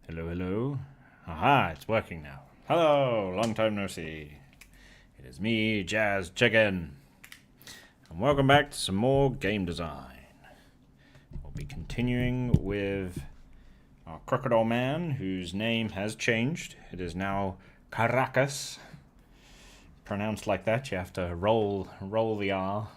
Hello, hello. Aha, it's working now. Hello, long time no see. It is me, Jazzchicken. And welcome back to some more game design. We'll be continuing with our crocodile man, whose name has changed. It is now Karakas. Pronounced like that, you have to roll the R.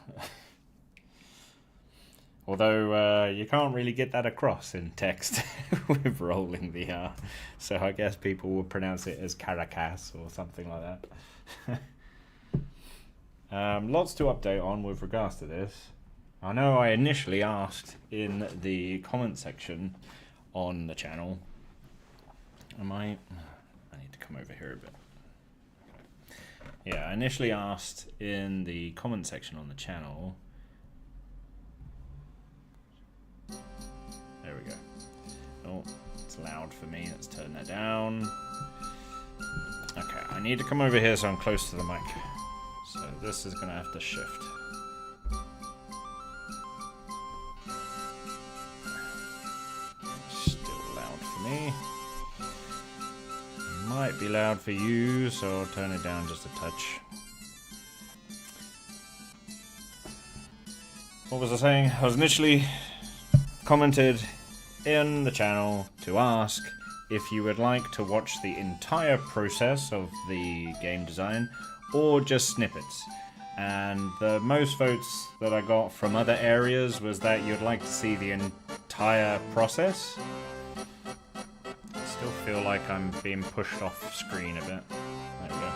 Although you can't really get that across in text with rolling the R. So I guess people will pronounce it as Karakas or something like that. Lots to update on with regards to this. I know I initially asked in the comment section on the channel. I need to come over here a bit. Yeah, I initially asked in the comment section on the channel. There we go. Oh, it's loud for me. Let's turn that down. Okay, I need to come over here so I'm close to the mic. So this is going to have to shift. Still loud for me. Might be loud for you, so I'll turn it down just a touch. What was I saying? I was initially commented in the channel to ask if you would like to watch the entire process of the game design or just snippets. And the most votes that I got from other areas was that you'd like to see the entire process. I still feel like I'm being pushed off screen a bit. There we go.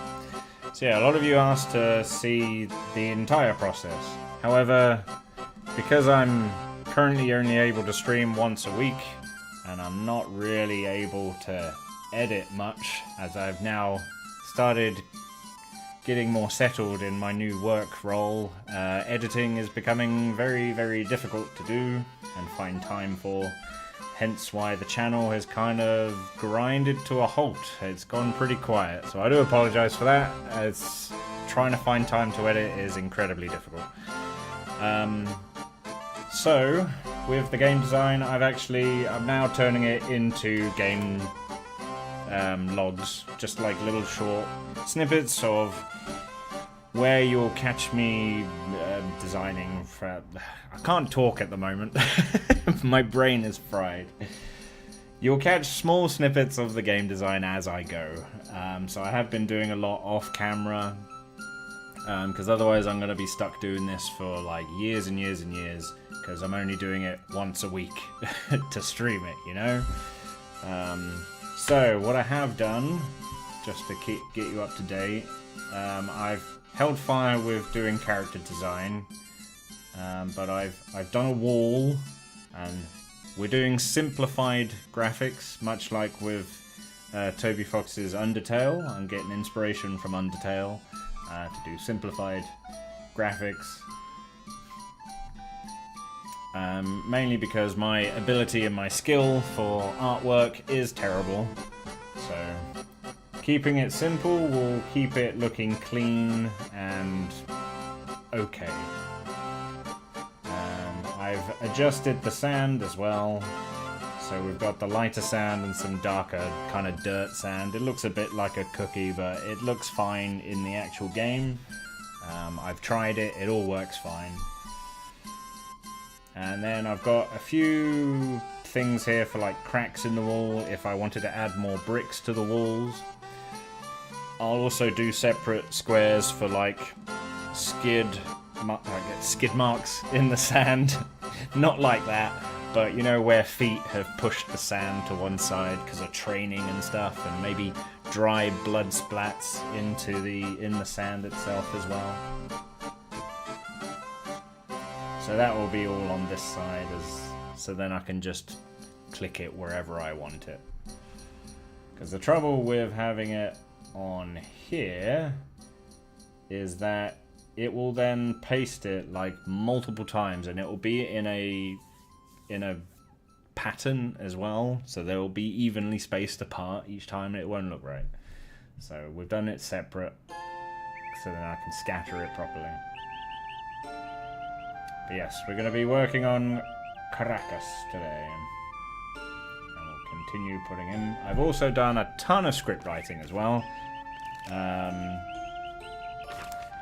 So yeah, a lot of you asked to see the entire process. However, because I'm currently only able to stream once a week, and I'm not really able to edit much, as I've now started getting more settled in my new work role. Editing is becoming very, very difficult to do and find time for, hence why the channel has kind of grinded to a halt. It's gone pretty quiet, so I do apologize for that, as trying to find time to edit is incredibly difficult. So, with the game design, I'm now turning it into game logs, just like little short snippets of where you'll catch me designing for... I can't talk at the moment. My brain is fried. You'll catch small snippets of the game design as I go. So I have been doing a lot off camera, because otherwise I'm going to be stuck doing this for like years and years and years, because I'm only doing it once a week to stream it, you know? So what I have done, just to get you up to date, I've held fire with doing character design, but I've done a wall, and we're doing simplified graphics, much like with Toby Fox's Undertale. I'm getting inspiration from Undertale to do simplified graphics. Mainly because my ability and my skill for artwork is terrible. So keeping it simple will keep it looking clean and okay. I've adjusted the sand as well. So we've got the lighter sand and some darker kind of dirt sand. It looks a bit like a cookie, but it looks fine in the actual game. I've tried it, it all works fine. And then I've got a few things here for like cracks in the wall if I wanted to add more bricks to the walls. I'll also do separate squares for like skid marks in the sand. Not like that, but you know, where feet have pushed the sand to one side because of training and stuff, and maybe dry blood splats in the sand itself as well. So that will be all on this side, so then I can just click it wherever I want it. Because the trouble with having it on here is that it will then paste it like multiple times, and it will be in a pattern as well, so they will be evenly spaced apart each time, and it won't look right. So we've done it separate, so then I can scatter it properly. Yes, we're going to be working on Karakas today. And we'll continue putting in. I've also done a ton of script writing as well.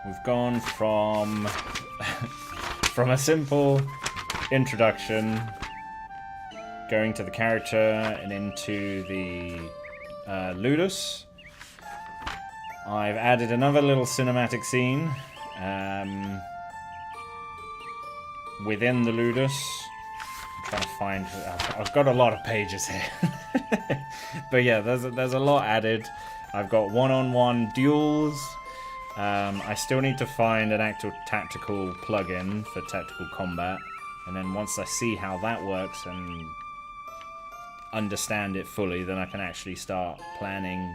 We've gone from from a simple introduction, going to the character and into the ludus. I've added another little cinematic scene within the ludus. I'm trying to find. I've got a lot of pages here, but yeah, there's a lot added. I've got one-on-one duels. I still need to find an actual tactical plugin for tactical combat, and then once I see how that works and understand it fully, then I can actually start planning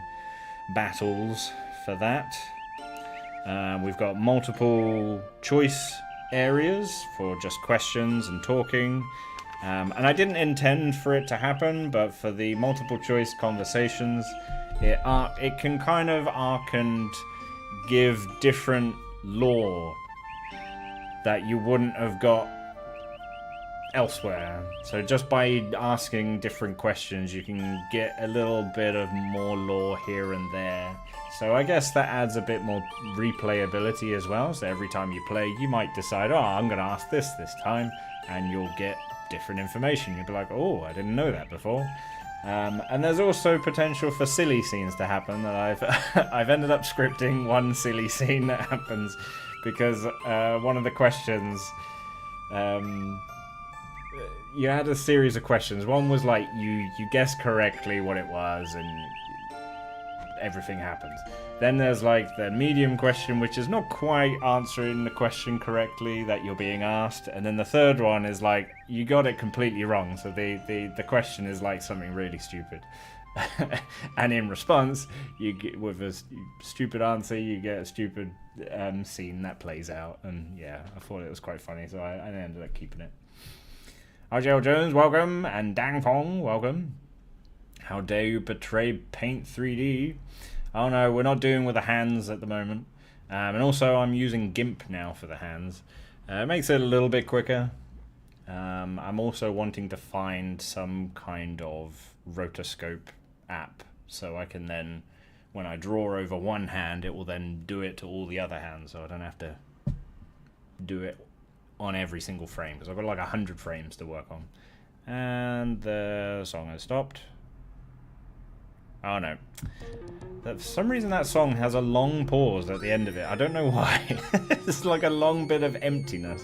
battles for that. We've got multiple choice areas for just questions and talking, and I didn't intend for it to happen, but for the multiple choice conversations, it can kind of arc and give different lore that you wouldn't have got elsewhere. So just by asking different questions, you can get a little bit of more lore here and there. So I guess that adds a bit more replayability as well. So every time you play, you might decide, oh, I'm going to ask this time, and you'll get different information. You'll be like, oh, I didn't know that before. And there's also potential for silly scenes to happen that I've ended up scripting one silly scene that happens because one of the questions, you had a series of questions. One was like you guessed correctly what it was and everything happens. Then there's like the medium question, which is not quite answering the question correctly that you're being asked, and then the third one is like you got it completely wrong. So the question is like something really stupid, and in response, you get with a stupid answer, you get a stupid scene that plays out. And yeah, I thought it was quite funny, so I ended up keeping it. RJL Jones, welcome, and Dang Fong, welcome. How dare you betray Paint 3D? Oh no, we're not doing with the hands at the moment. And also I'm using GIMP now for the hands. It makes it a little bit quicker. I'm also wanting to find some kind of rotoscope app, so I can then, when I draw over one hand, it will then do it to all the other hands, so I don't have to do it on every single frame, because I've got like 100 frames to work on. And the song has stopped. Oh no. For some reason that song has a long pause at the end of it. I don't know why. It's like a long bit of emptiness.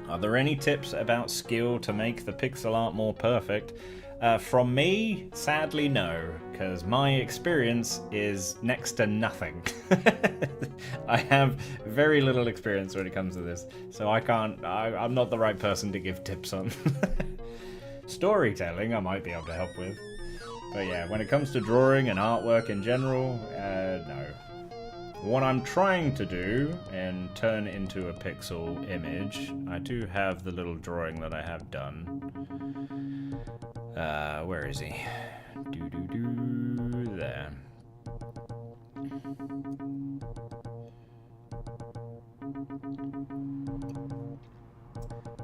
Are there any tips about skill to make the pixel art more perfect? From me, sadly no, because my experience is next to nothing. I have very little experience when it comes to this, so I'm not the right person to give tips on. Storytelling I might be able to help with, but yeah, when it comes to drawing and artwork in general, no. What I'm trying to do and turn into a pixel image, I do have the little drawing that I have done. Where is he? There.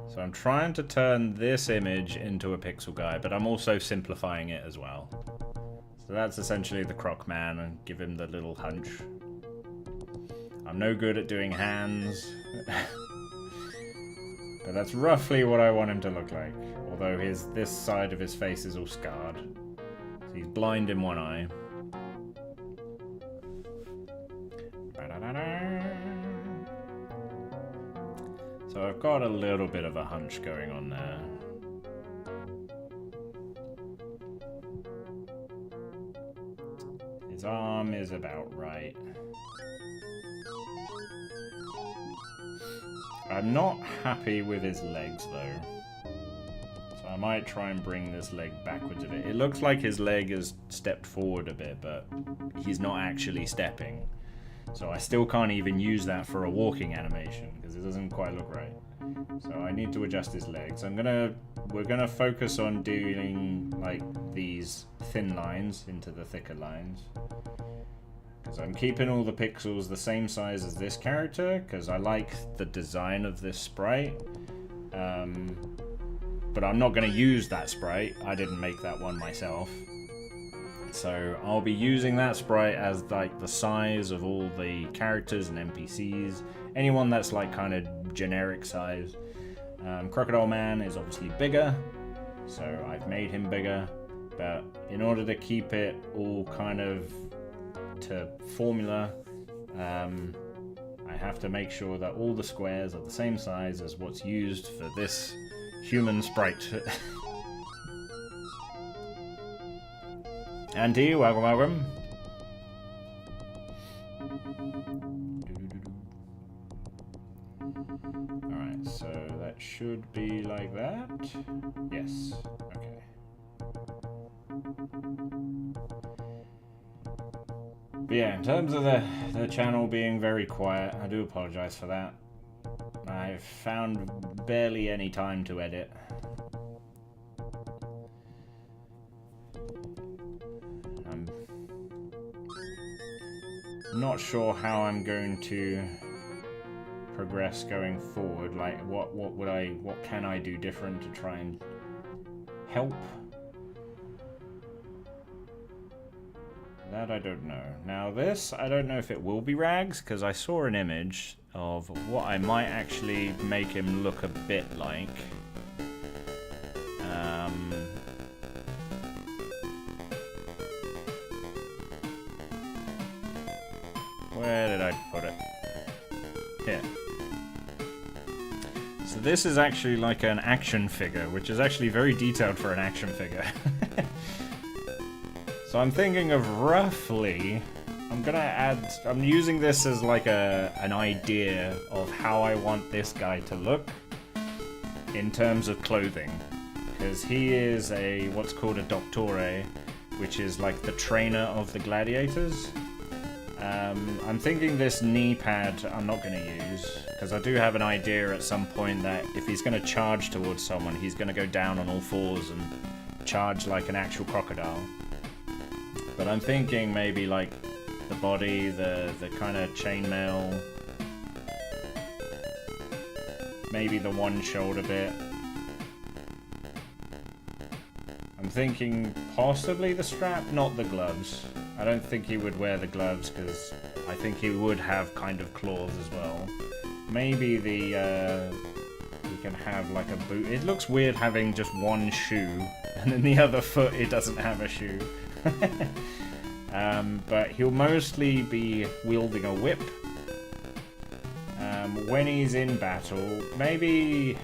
So I'm trying to turn this image into a pixel guy, but I'm also simplifying it as well. So that's essentially the Croc Man, and give him the little hunch. I'm no good at doing hands. But that's roughly what I want him to look like. Although this side of his face is all scarred. So he's blind in one eye. So I've got a little bit of a hunch going on there. His arm is about right. I'm not happy with his legs though. So I might try and bring this leg backwards a bit. It looks like his leg has stepped forward a bit, but he's not actually stepping. So I still can't even use that for a walking animation because it doesn't quite look right. So I need to adjust his legs. We're gonna focus on doing like these thin lines into the thicker lines. Because I'm keeping all the pixels the same size as this character because I like the design of this sprite. but I'm not going to use that sprite. I didn't make that one myself. So I'll be using that sprite as like the size of all the characters and NPCs. Anyone that's like kind of generic size. Crocodile Man is obviously bigger, so I've made him bigger. But in order to keep it all kind of to formula, I have to make sure that all the squares are the same size as what's used for this human sprite. Auntie, welcome, welcome. Alright, so that should be like that. Yes, okay. But yeah, in terms of the channel being very quiet, I do apologize for that. I've found barely any time to edit. I'm not sure how I'm going to progress going forward. Like, what can I do different to try and help? That I don't know. Now this, I don't know if it will be Rags, because I saw an image of what I might actually make him look a bit like. Where did I put it? Here. So this is actually like an action figure, which is actually very detailed for an action figure. So I'm thinking of roughly, I'm using this as like an idea of how I want this guy to look in terms of clothing. Because he is what's called a doctore, which is like the trainer of the gladiators. I'm thinking this knee pad I'm not going to use, because I do have an idea at some point that if he's going to charge towards someone, he's going to go down on all fours and charge like an actual crocodile. But I'm thinking maybe like the body, the kind of chainmail, maybe the one shoulder bit. I'm thinking possibly the strap, not the gloves. I don't think he would wear the gloves because I think he would have kind of claws as well. Maybe he can have like a boot. It looks weird having just one shoe and then the other foot it doesn't have a shoe. But he'll mostly be wielding a whip. When he's in battle, maybe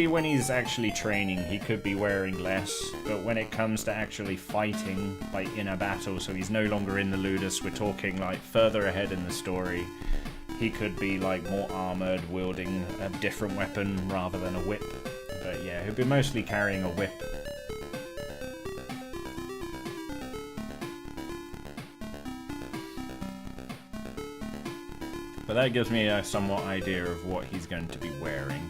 when he's actually training he could be wearing less, but when it comes to actually fighting, like in a battle, so he's no longer in the ludus, we're talking like further ahead in the story, he could be like more armored, wielding a different weapon rather than a whip. But yeah, he'll be mostly carrying a whip. But that gives me a somewhat idea of what he's going to be wearing.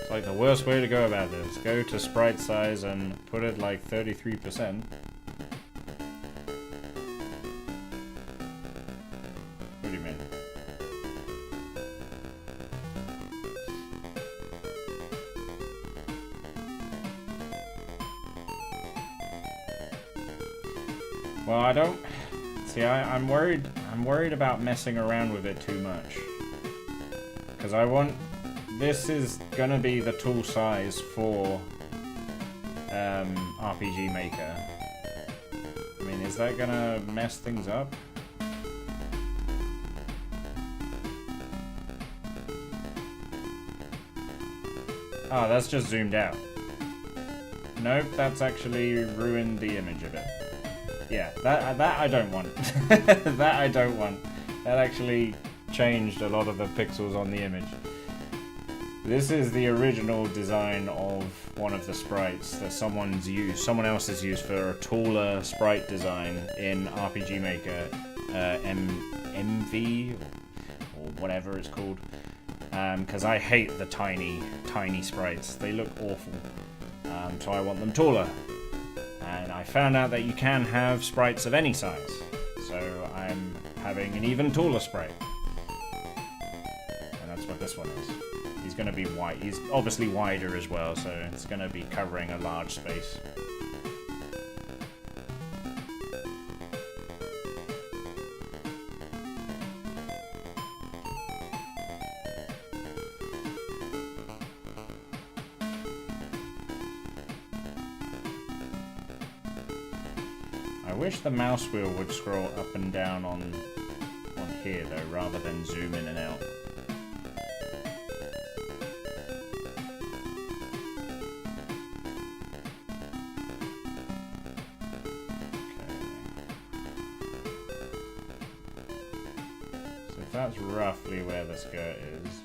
It's like the worst way to go about this. Go to sprite size and put it like 33%. What do you mean? Well, I don't... See, I'm worried about messing around with it too much. Because I want... This is gonna be the tool size for RPG Maker. I mean, is that gonna mess things up? Oh, that's just zoomed out. Nope, that's actually ruined the image of it. Yeah, that I don't want. That I don't want. That actually changed a lot of the pixels on the image. This is the original design of one of the sprites that someone else has used for a taller sprite design in RPG Maker, MV, or whatever it's called. Because I hate the tiny sprites. They look awful. So I want them taller. And I found out that you can have sprites of any size, so I'm having an even taller sprite. what this one is. He's going to be wide. He's obviously wider as well, so it's going to be covering a large space. I wish the mouse wheel would scroll up and down on here though, rather than zoom in and out. So if that's roughly where the skirt is.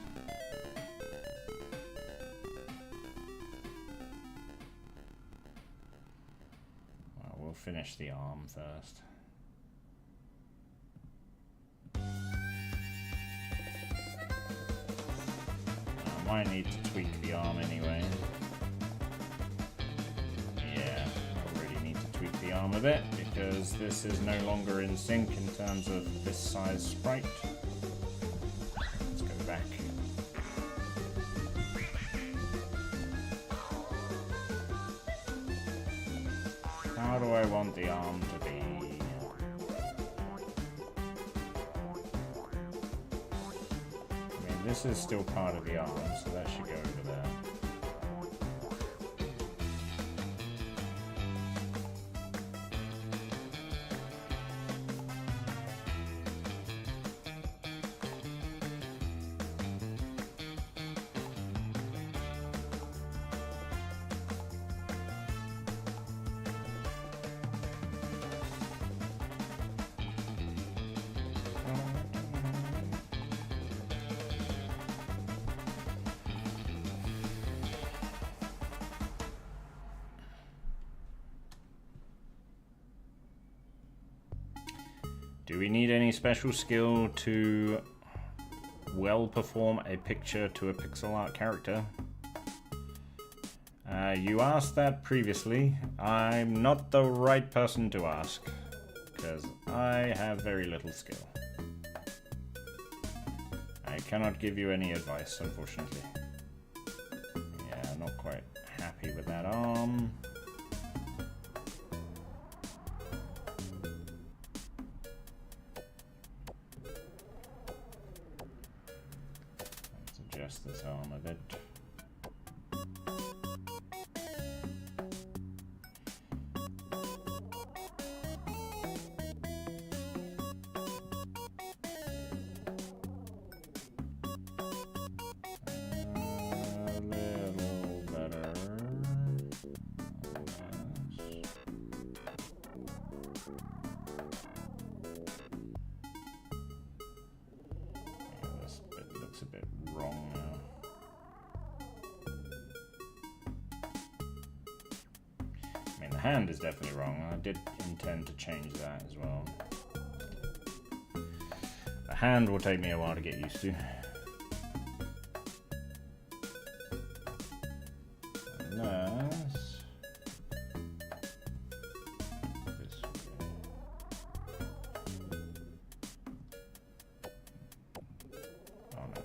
Well, we'll finish the arm first. I might need to tweak the arm anyway. Yeah, I already need to tweak the arm a bit because this is no longer in sync in terms of this size sprite. Let's go back. How do I want the arm to be? This is still part of the arm, so that should go over there. Do we need any special skill to well perform a picture to a pixel art character? You asked that previously. I'm not the right person to ask, because I have very little skill. I cannot give you any advice, unfortunately. Yeah, not quite happy with that arm. This arm a bit. A little better. Yeah, this bit looks a bit wrong now. The hand is definitely wrong. I did intend to change that as well. The hand will take me a while to get used to. Unless... this way. Oh no.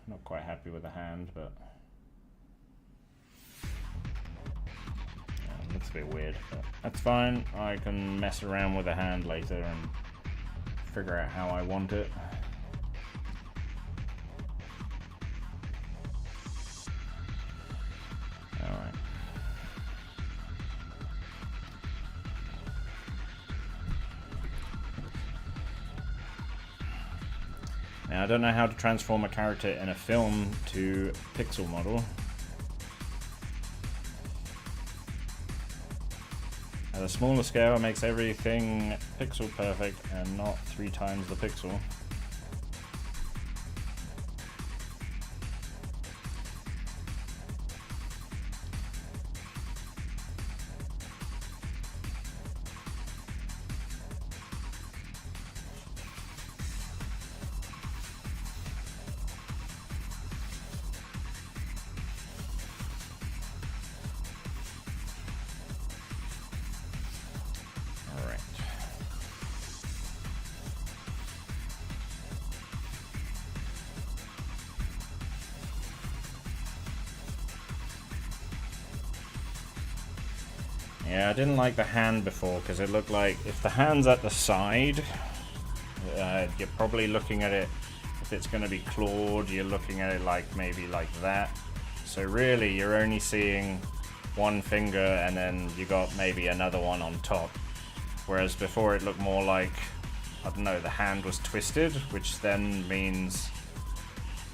Not quite happy with the hand, but yeah, looks a bit weird, but that's fine. I can mess around with the hand later and figure out how I want it. Alright. Now, I don't know how to transform a character in a film to pixel model. As a smaller scale makes everything pixel perfect and not 3 times the pixel. Yeah, I didn't like the hand before because it looked like if the hand's at the side, you're probably looking at it, if it's going to be clawed, you're looking at it like maybe like that. So really you're only seeing one finger and then you got maybe another one on top. Whereas before it looked more like, I don't know, the hand was twisted, which then means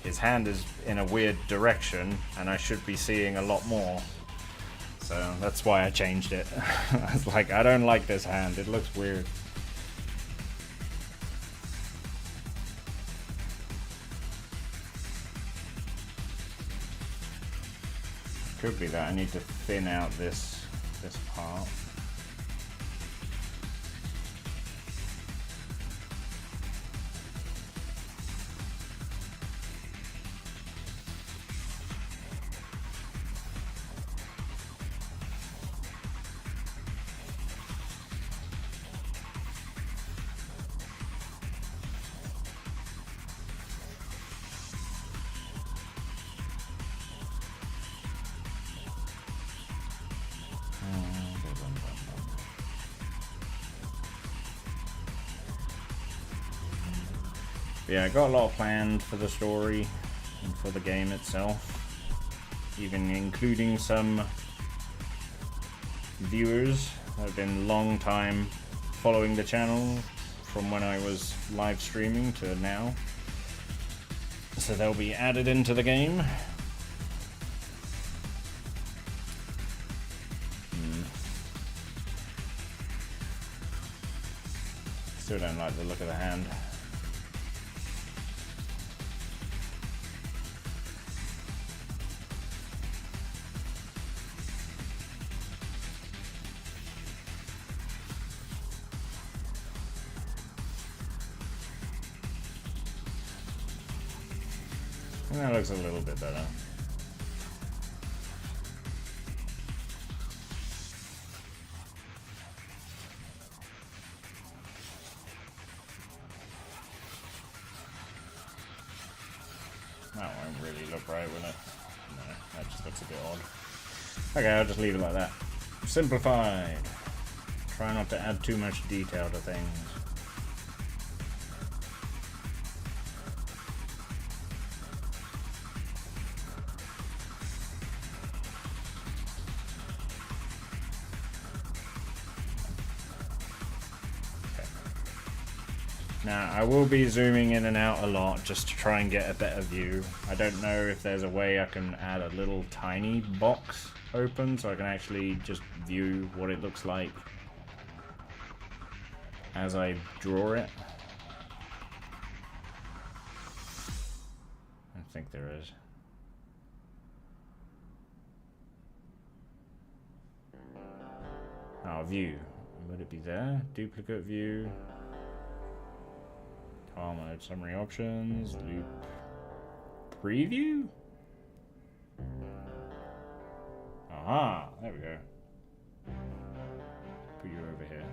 his hand is in a weird direction and I should be seeing a lot more. So that's why I changed it. I was like, I don't like this hand, it looks weird. Could be that I need to thin out this part. Yeah, I got a lot planned for the story and for the game itself, even including some viewers that have been long time following the channel from when I was live streaming to now. So they'll be added into the game. Still don't like the look of the hand. That looks a little bit better. That won't really look right, will it? No, that just looks a bit odd. Okay, I'll just leave it like that. Simplified. Try not to add too much detail to things. Now, I will be zooming in and out a lot just to try and get a better view. I don't know if there's a way I can add a little tiny box open so I can actually just view what it looks like as I draw it. I think there is. Oh, view. Would it be there? Duplicate view. Tile mode, summary options, loop preview? Aha, there we go. Put you over here.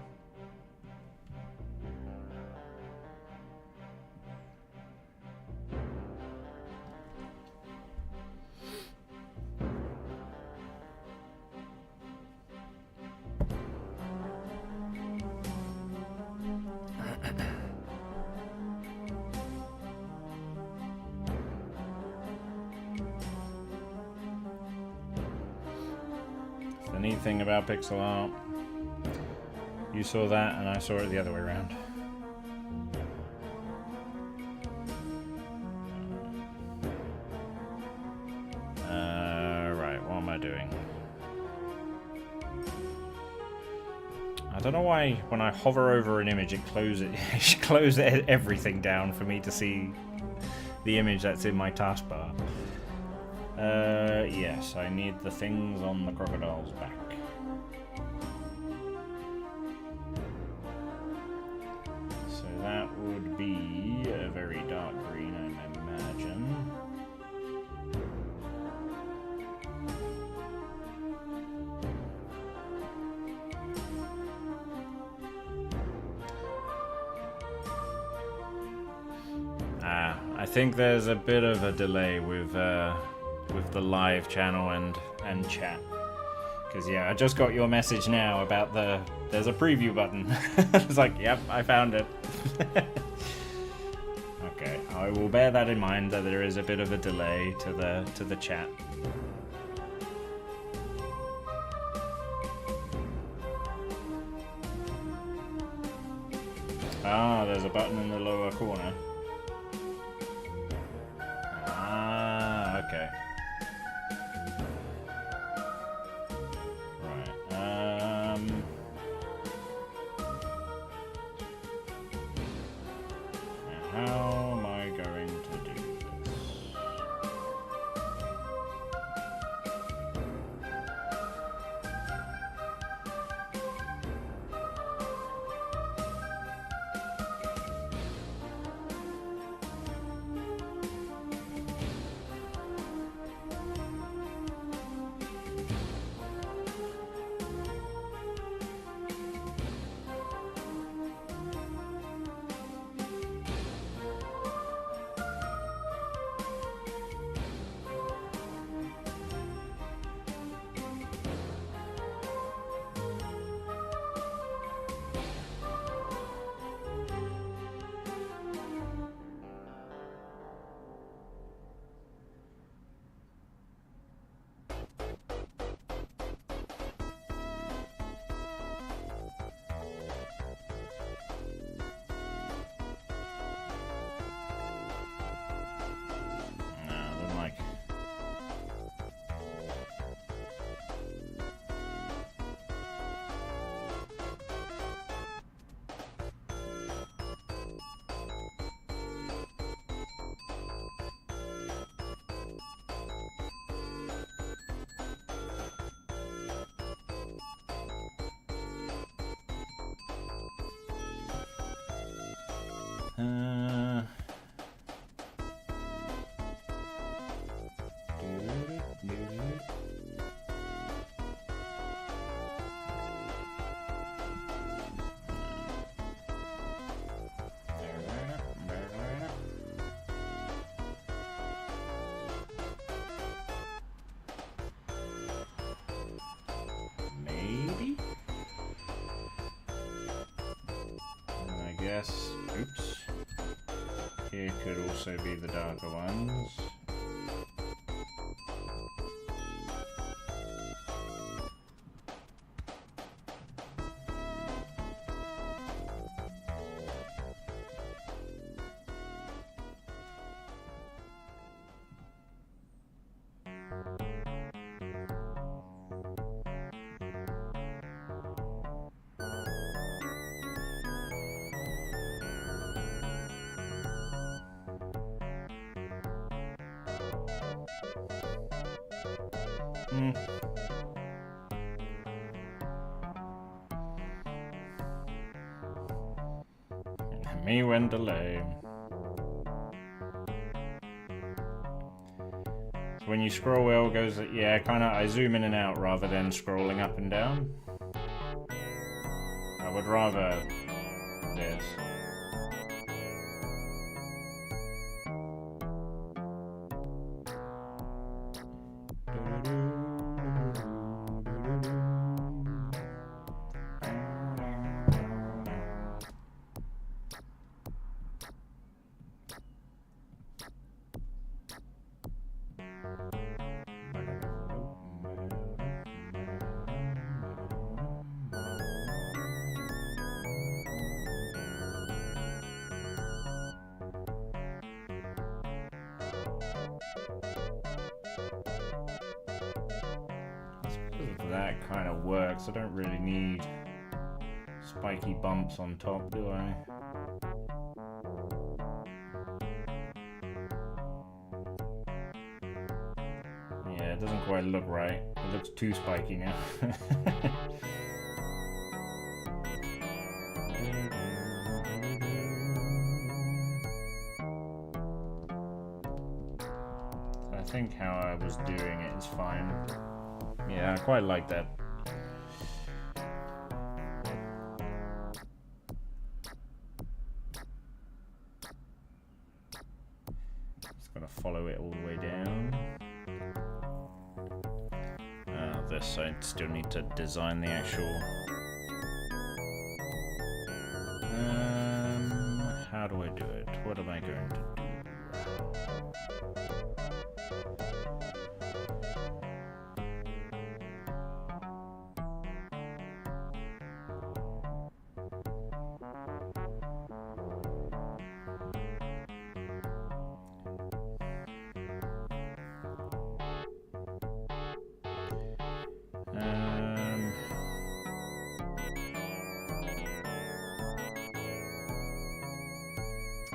The neat thing about pixel art, you saw that and I saw it the other way around. Right, what am I doing? I don't know why when I hover over an image it closes everything down for me to see the image that's in my taskbar. Yes, I need the things on the crocodile's back. So that would be a very dark green, I imagine. I think there's a bit of a delay with the live channel and chat. Because yeah, I just got your message now about there's a preview button. It's like, yep, I found it. Okay, I will bear that in mind that there is a bit of a delay to the chat. Ah, there's a button in the lower corner. Ah, okay. How am I going to do this? Maybe? I guess. Oops. Here could also be the darker ones. Me when delay. So when you scroll wheel goes, yeah, kind of, I zoom in and out rather than scrolling up and down. I would rather this. That kind of works. I don't really need spiky bumps on top, do I? Yeah, it doesn't quite look right. It looks too spiky now. I think how I was doing it is fine. Yeah, I quite like that. Just gonna follow it all the way down. This I still need to design the actual. How do I do it? What am I going to do?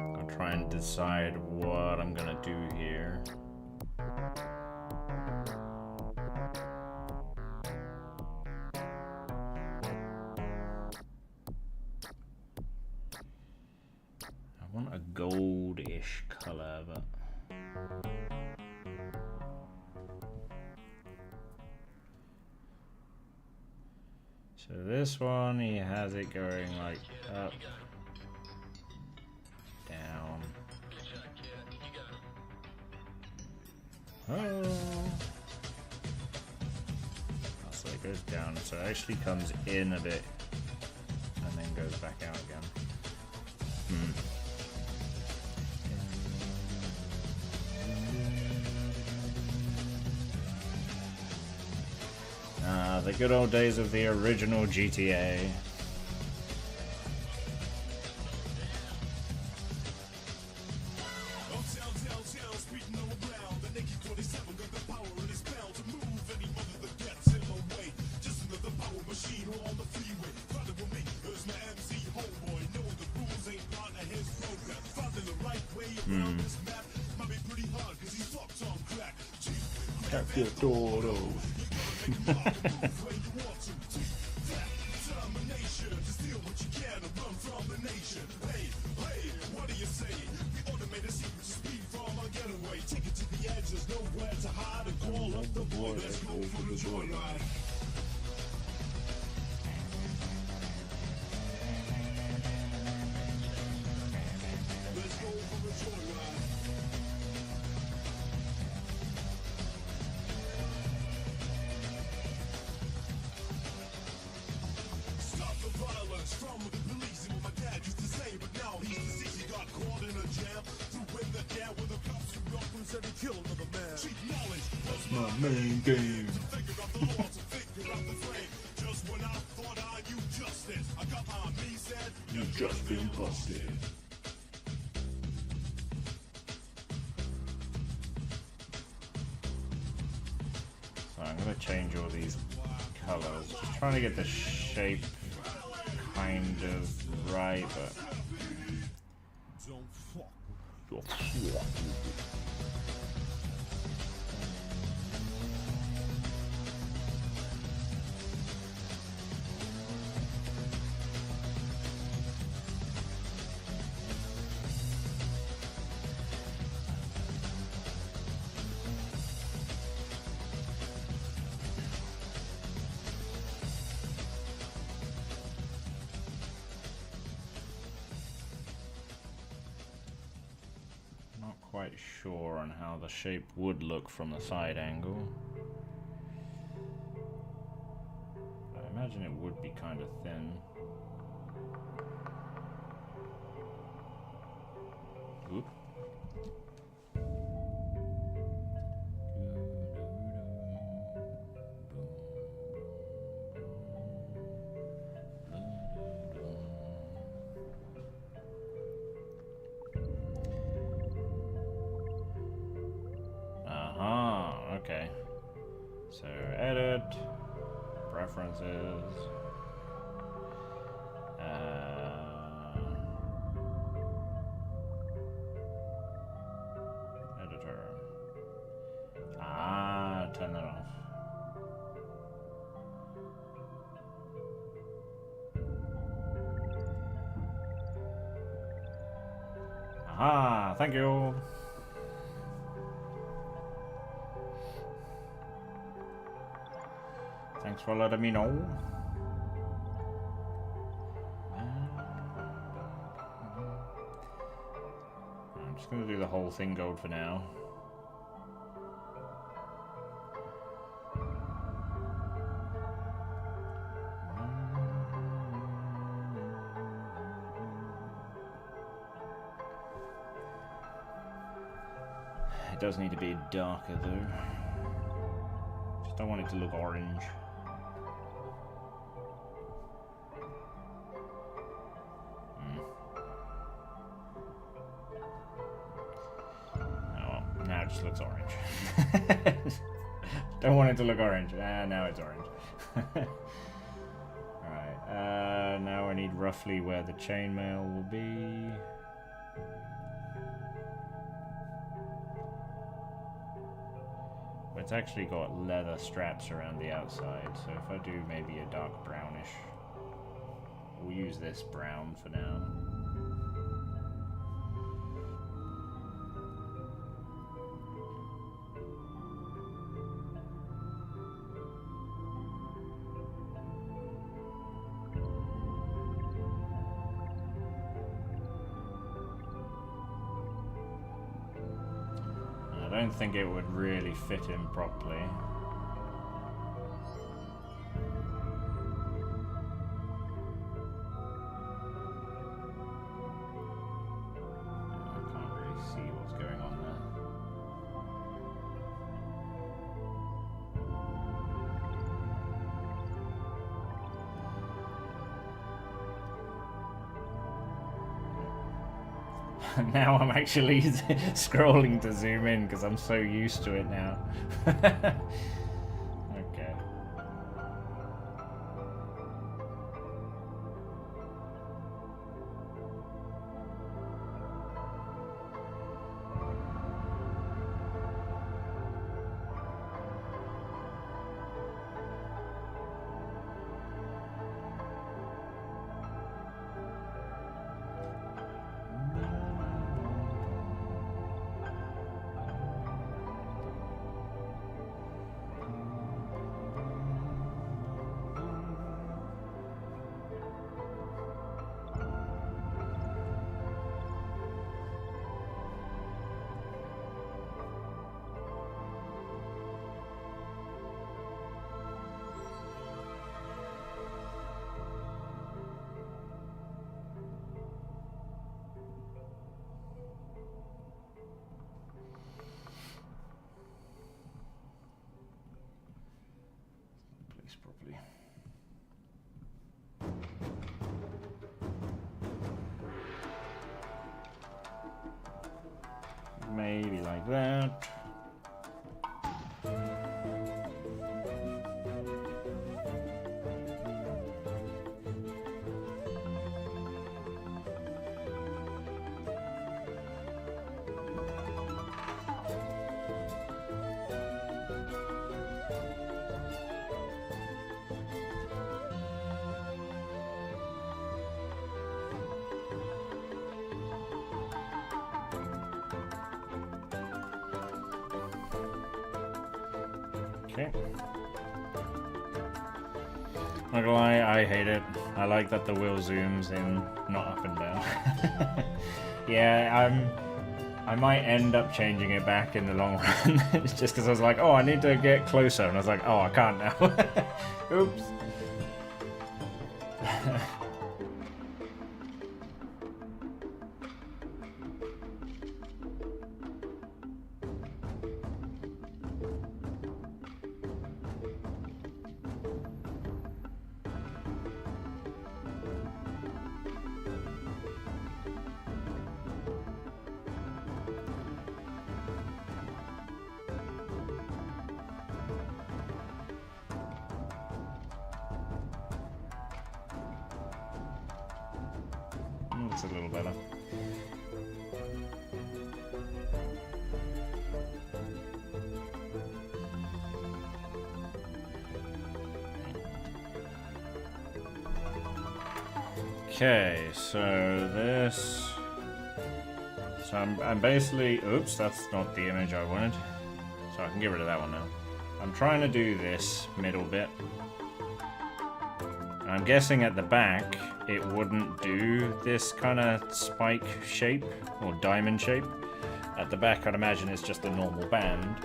I'll try and decide what I'm gonna do here. I want a goldish color, but so this one, he has it going like up, down. Oh, so it goes down. So it actually comes in a bit and then goes back out again. The good old days of the original GTA. That's my main game. You've just been busted. So I'm gonna change all these colors. Just trying to get the shape kind of right, but quite sure on how the shape would look from the side angle. I imagine it would be kind of thin. Oop. Okay, so edit, preferences, Aha, thank you. Thanks for letting me know. I'm just gonna do the whole thing gold for now. It does need to be darker though. Just don't want it to look orange. Now it just looks orange. Don't want it to look orange. Now it's orange. Alright, now I need roughly where the chainmail will be. It's actually got leather straps around the outside, so if I do maybe a dark brownish, we'll use this brown for now. I don't think it would really fit in properly. I can't really see what's going on there. Now I'm actually scrolling to zoom in because I'm so used to it now. Okay. Properly. Maybe like that. Okay. Not gonna lie, I hate it. I like that the wheel zooms in, not up and down. Yeah, I might end up changing it back in the long run. It's just because I was like, oh, I need to get closer, and I was like, oh, I can't now. Oops. That's a little better. Okay, so this So I'm basically... Oops, that's not the image I wanted. So I can get rid of that one now. I'm trying to do this middle bit. And I'm guessing at the back, it wouldn't do this kind of spike shape, or diamond shape. At the back, I'd imagine it's just a normal band.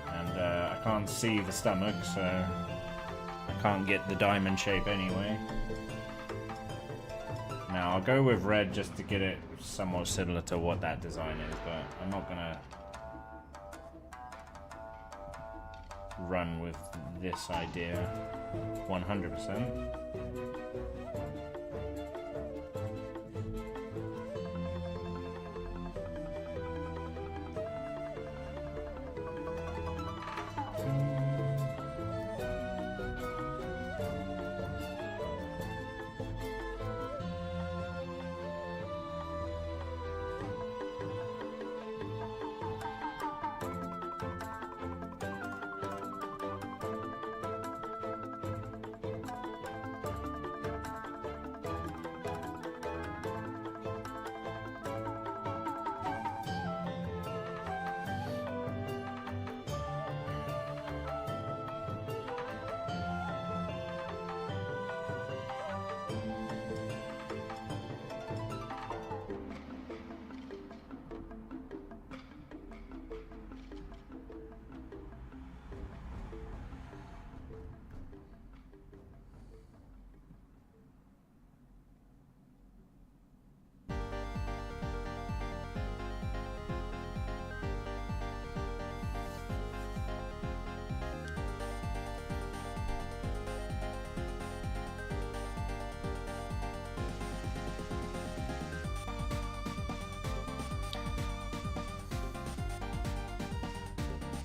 And I can't see the stomach, so I can't get the diamond shape anyway. Now, I'll go with red just to get it somewhat similar to what that design is, but I'm not gonna run with this idea 100%.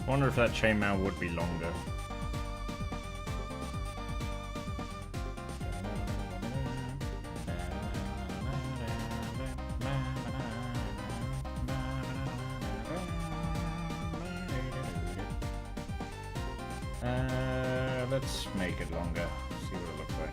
I wonder if that chainmail would be longer. Let's make it longer. See what it looks like.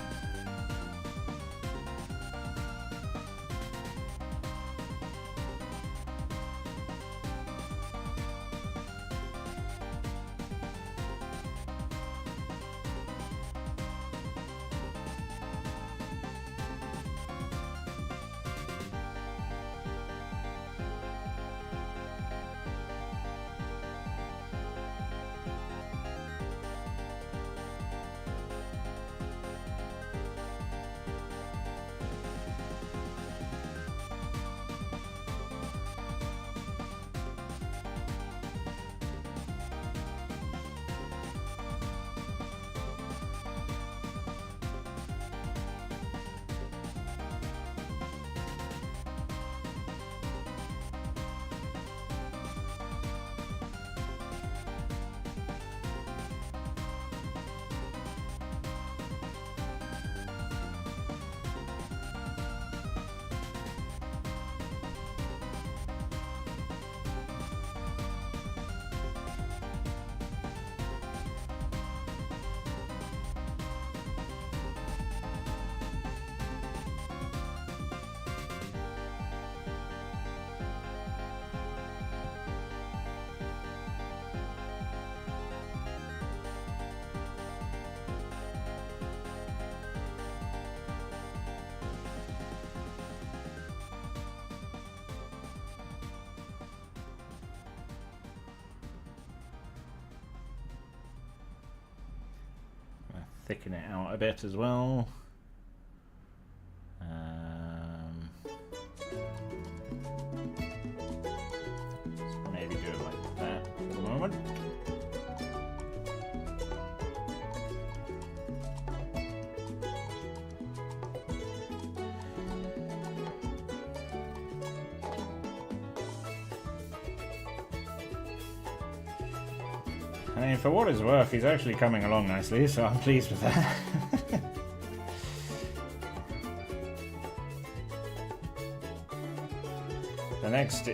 Thicken it out a bit as well. Maybe do it like that for the moment. I mean, for what it's worth, he's actually coming along nicely, so I'm pleased with that. The next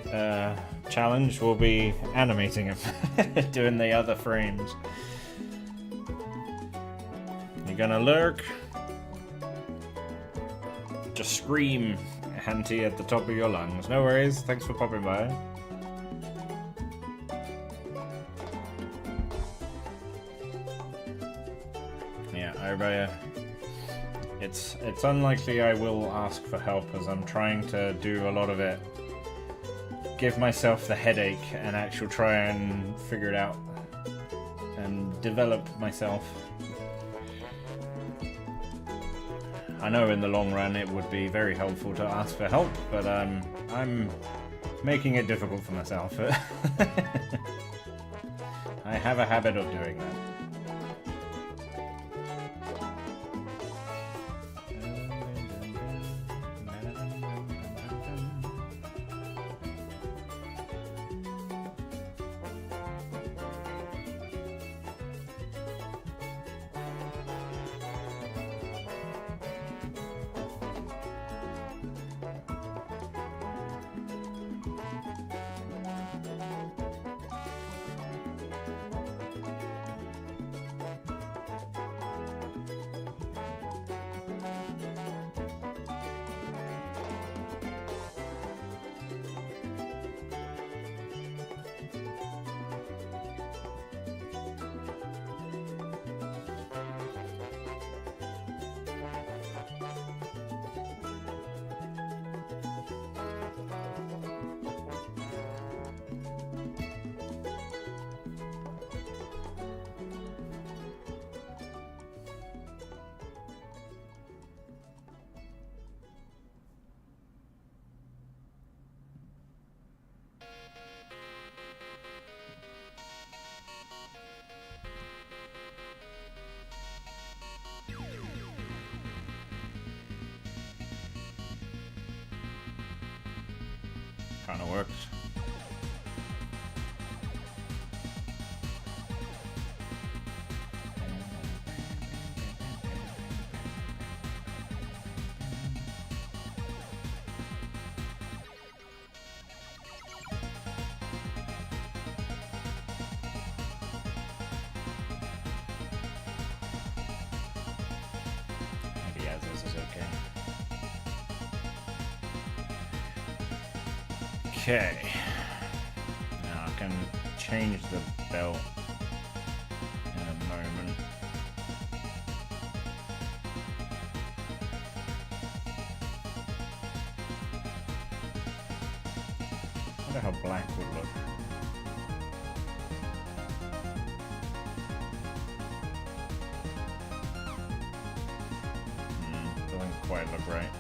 challenge will be animating him, doing the other frames. You gonna lurk, just scream Hanty at the top of your lungs. No worries, thanks for popping by. Yeah, it's unlikely I will ask for help as I'm trying to do a lot of it. Give myself the headache and actually try and figure it out and develop myself. I know in the long run it would be very helpful to ask for help, but I'm making it difficult for myself. I have a habit of doing that. Kinda works. Maybe as is okay. Okay. Now I can change the belt in a moment. I wonder how black would look. Doesn't quite look right.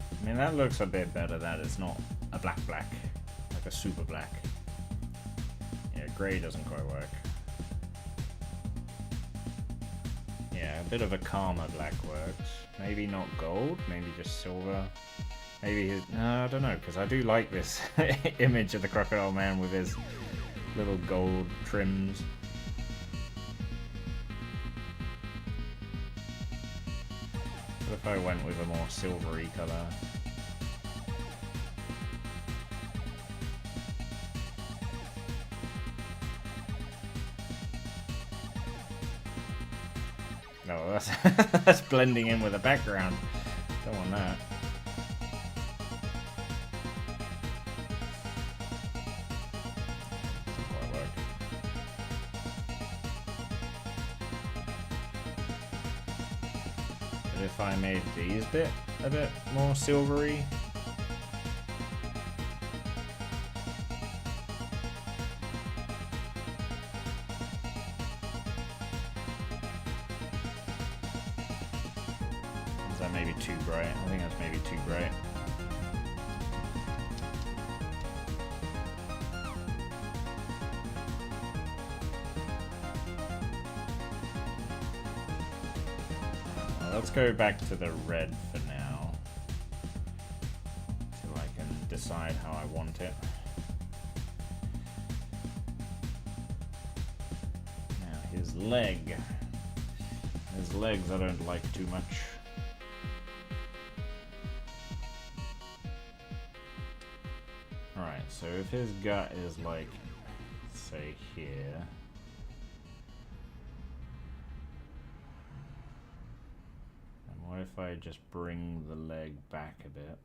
I mean, that looks a bit better, that it's not a black, like a super black. Yeah, grey doesn't quite work. Yeah, a bit of a calmer black works. Maybe not gold, maybe just silver. Maybe his, no, I don't know, because I do like this image of the Crocodile Man with his little gold trims. What if I went with a more silvery colour? No, that's that's blending in with the background. Don't want that. Doesn't quite work. But if I made these a bit more silvery. Is that maybe too bright? I think that's maybe too bright. Well, let's go back to the red for now, so I can decide how I want it. Now his leg. His legs I don't like too much. Alright, So if his gut is like, say here. And what if I just bring the leg back a bit?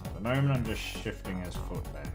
At the moment I'm just shifting his foot back.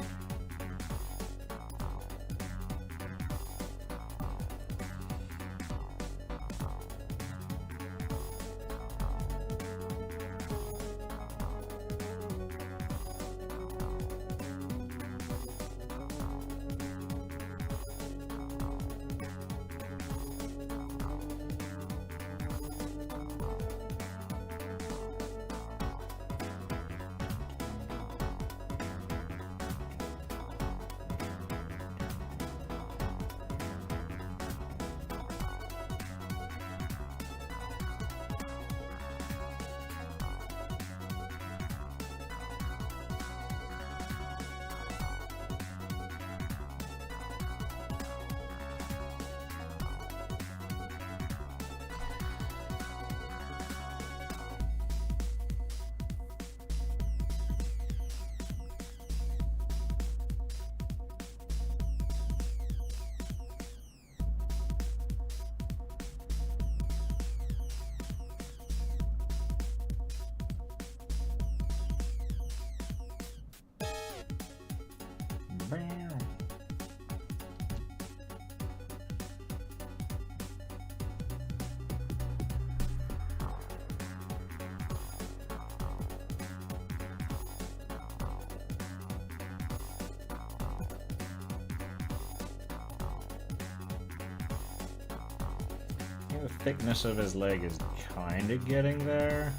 The thickness of his leg is kind of getting there.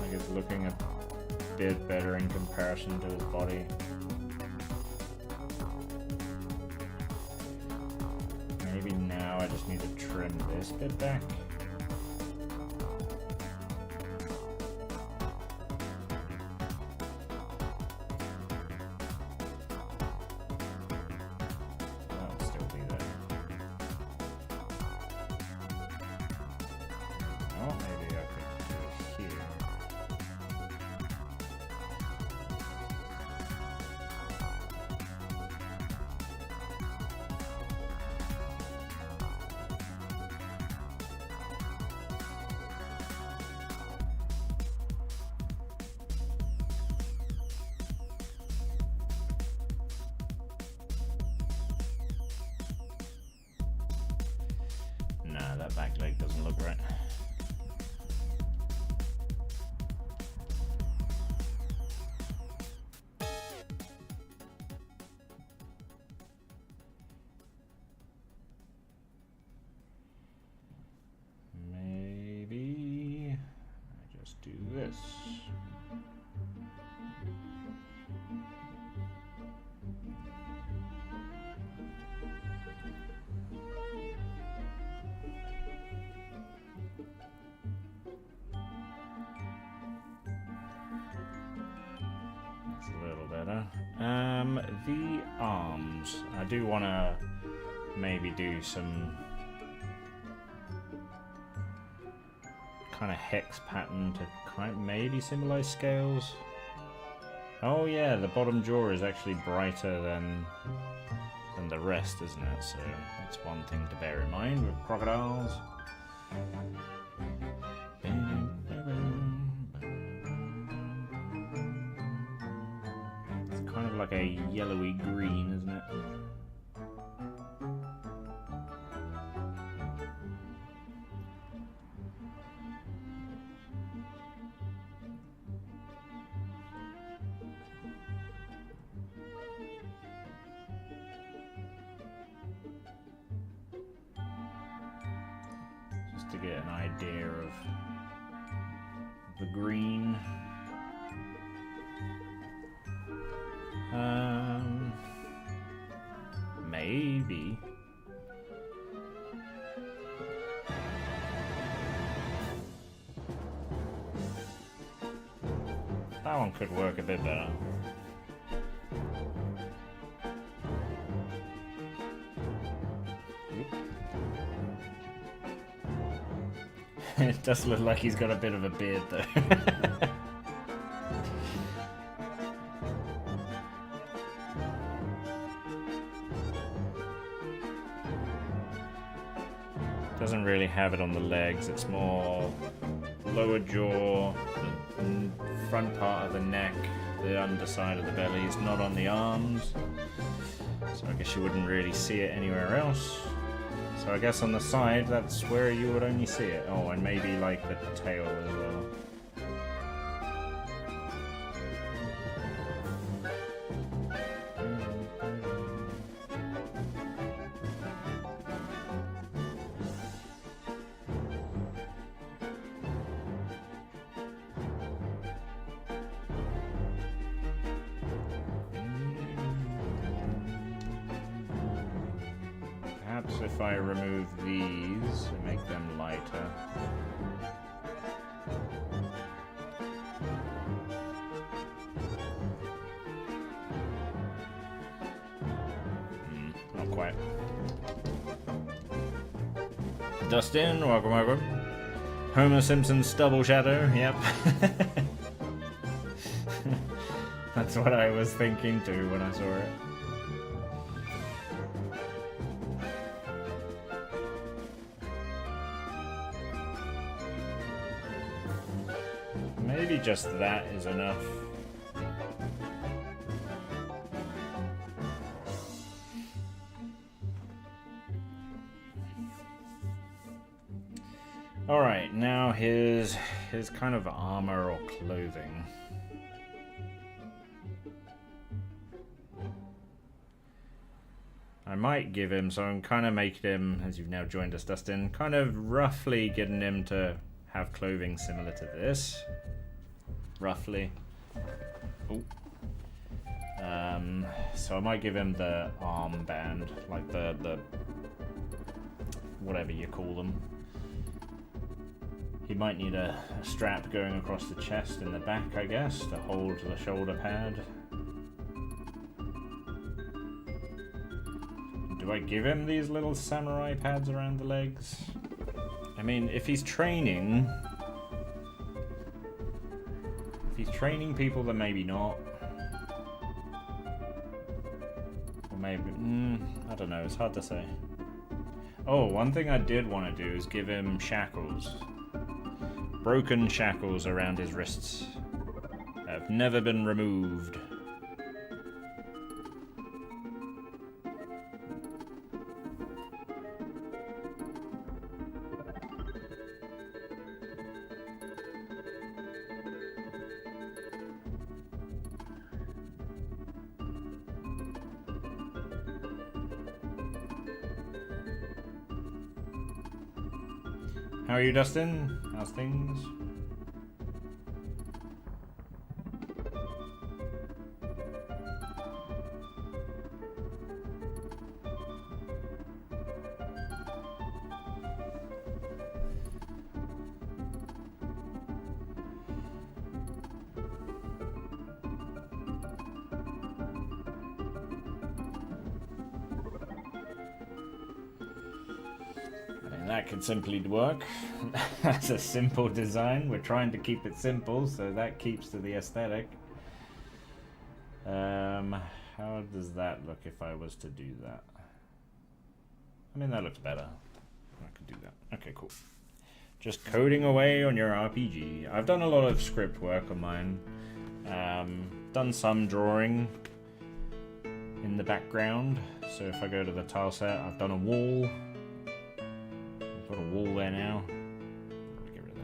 Like it's looking a bit better in comparison to his body. Maybe now I just need to trim this bit back. Nah, that back leg doesn't look right. Maybe I just do this. A little better. The arms. I do want to maybe do some kind of hex pattern to maybe symbolize scales. Oh yeah, the bottom jaw is actually brighter than the rest, isn't it? So that's one thing to bear in mind with crocodiles. Like a yellowy green, isn't it? Just to get an idea of the green. Maybe That one could work a bit better. It does look like he's got a bit of a beard though. Doesn't really have it on the legs, it's more lower jaw, the front part of the neck, the underside of the belly is not on the arms. So I guess you wouldn't really see it anywhere else. So I guess on the side, that's where you would only see it. Oh, and maybe like the tail as well. Perhaps if I remove these and make them lighter. Not quite. Dustin, welcome, welcome. Homer Simpson's stubble shadow, yep. That's what I was thinking too when I saw it. Maybe just that is enough. Alright, now his kind of armor or clothing. I might give him, so I'm kind of making him, as you've now joined us, Dustin, kind of roughly getting him to have clothing similar to this. Roughly. Ooh. So I might give him the armband, like the whatever you call them. He might need a strap going across the chest and the back, I guess, to hold the shoulder pad. Do I give him these little samurai pads around the legs? I mean, if he's training people, then maybe not. Or maybe, I don't know, it's hard to say. Oh, one thing I did want to do is give him shackles. Broken shackles around his wrists. Have never been removed. How are you, Dustin? How's things? That could simply work. That's a simple design. We're trying to keep it simple, so that keeps to the aesthetic. How does that look if I was to do that? I mean, that looks better. I could do that. Okay, cool. Just coding away on your RPG. I've done a lot of script work on mine. Done some drawing in the background. So if I go to the tile set, I've done a wall. Got a wall there now. Get rid of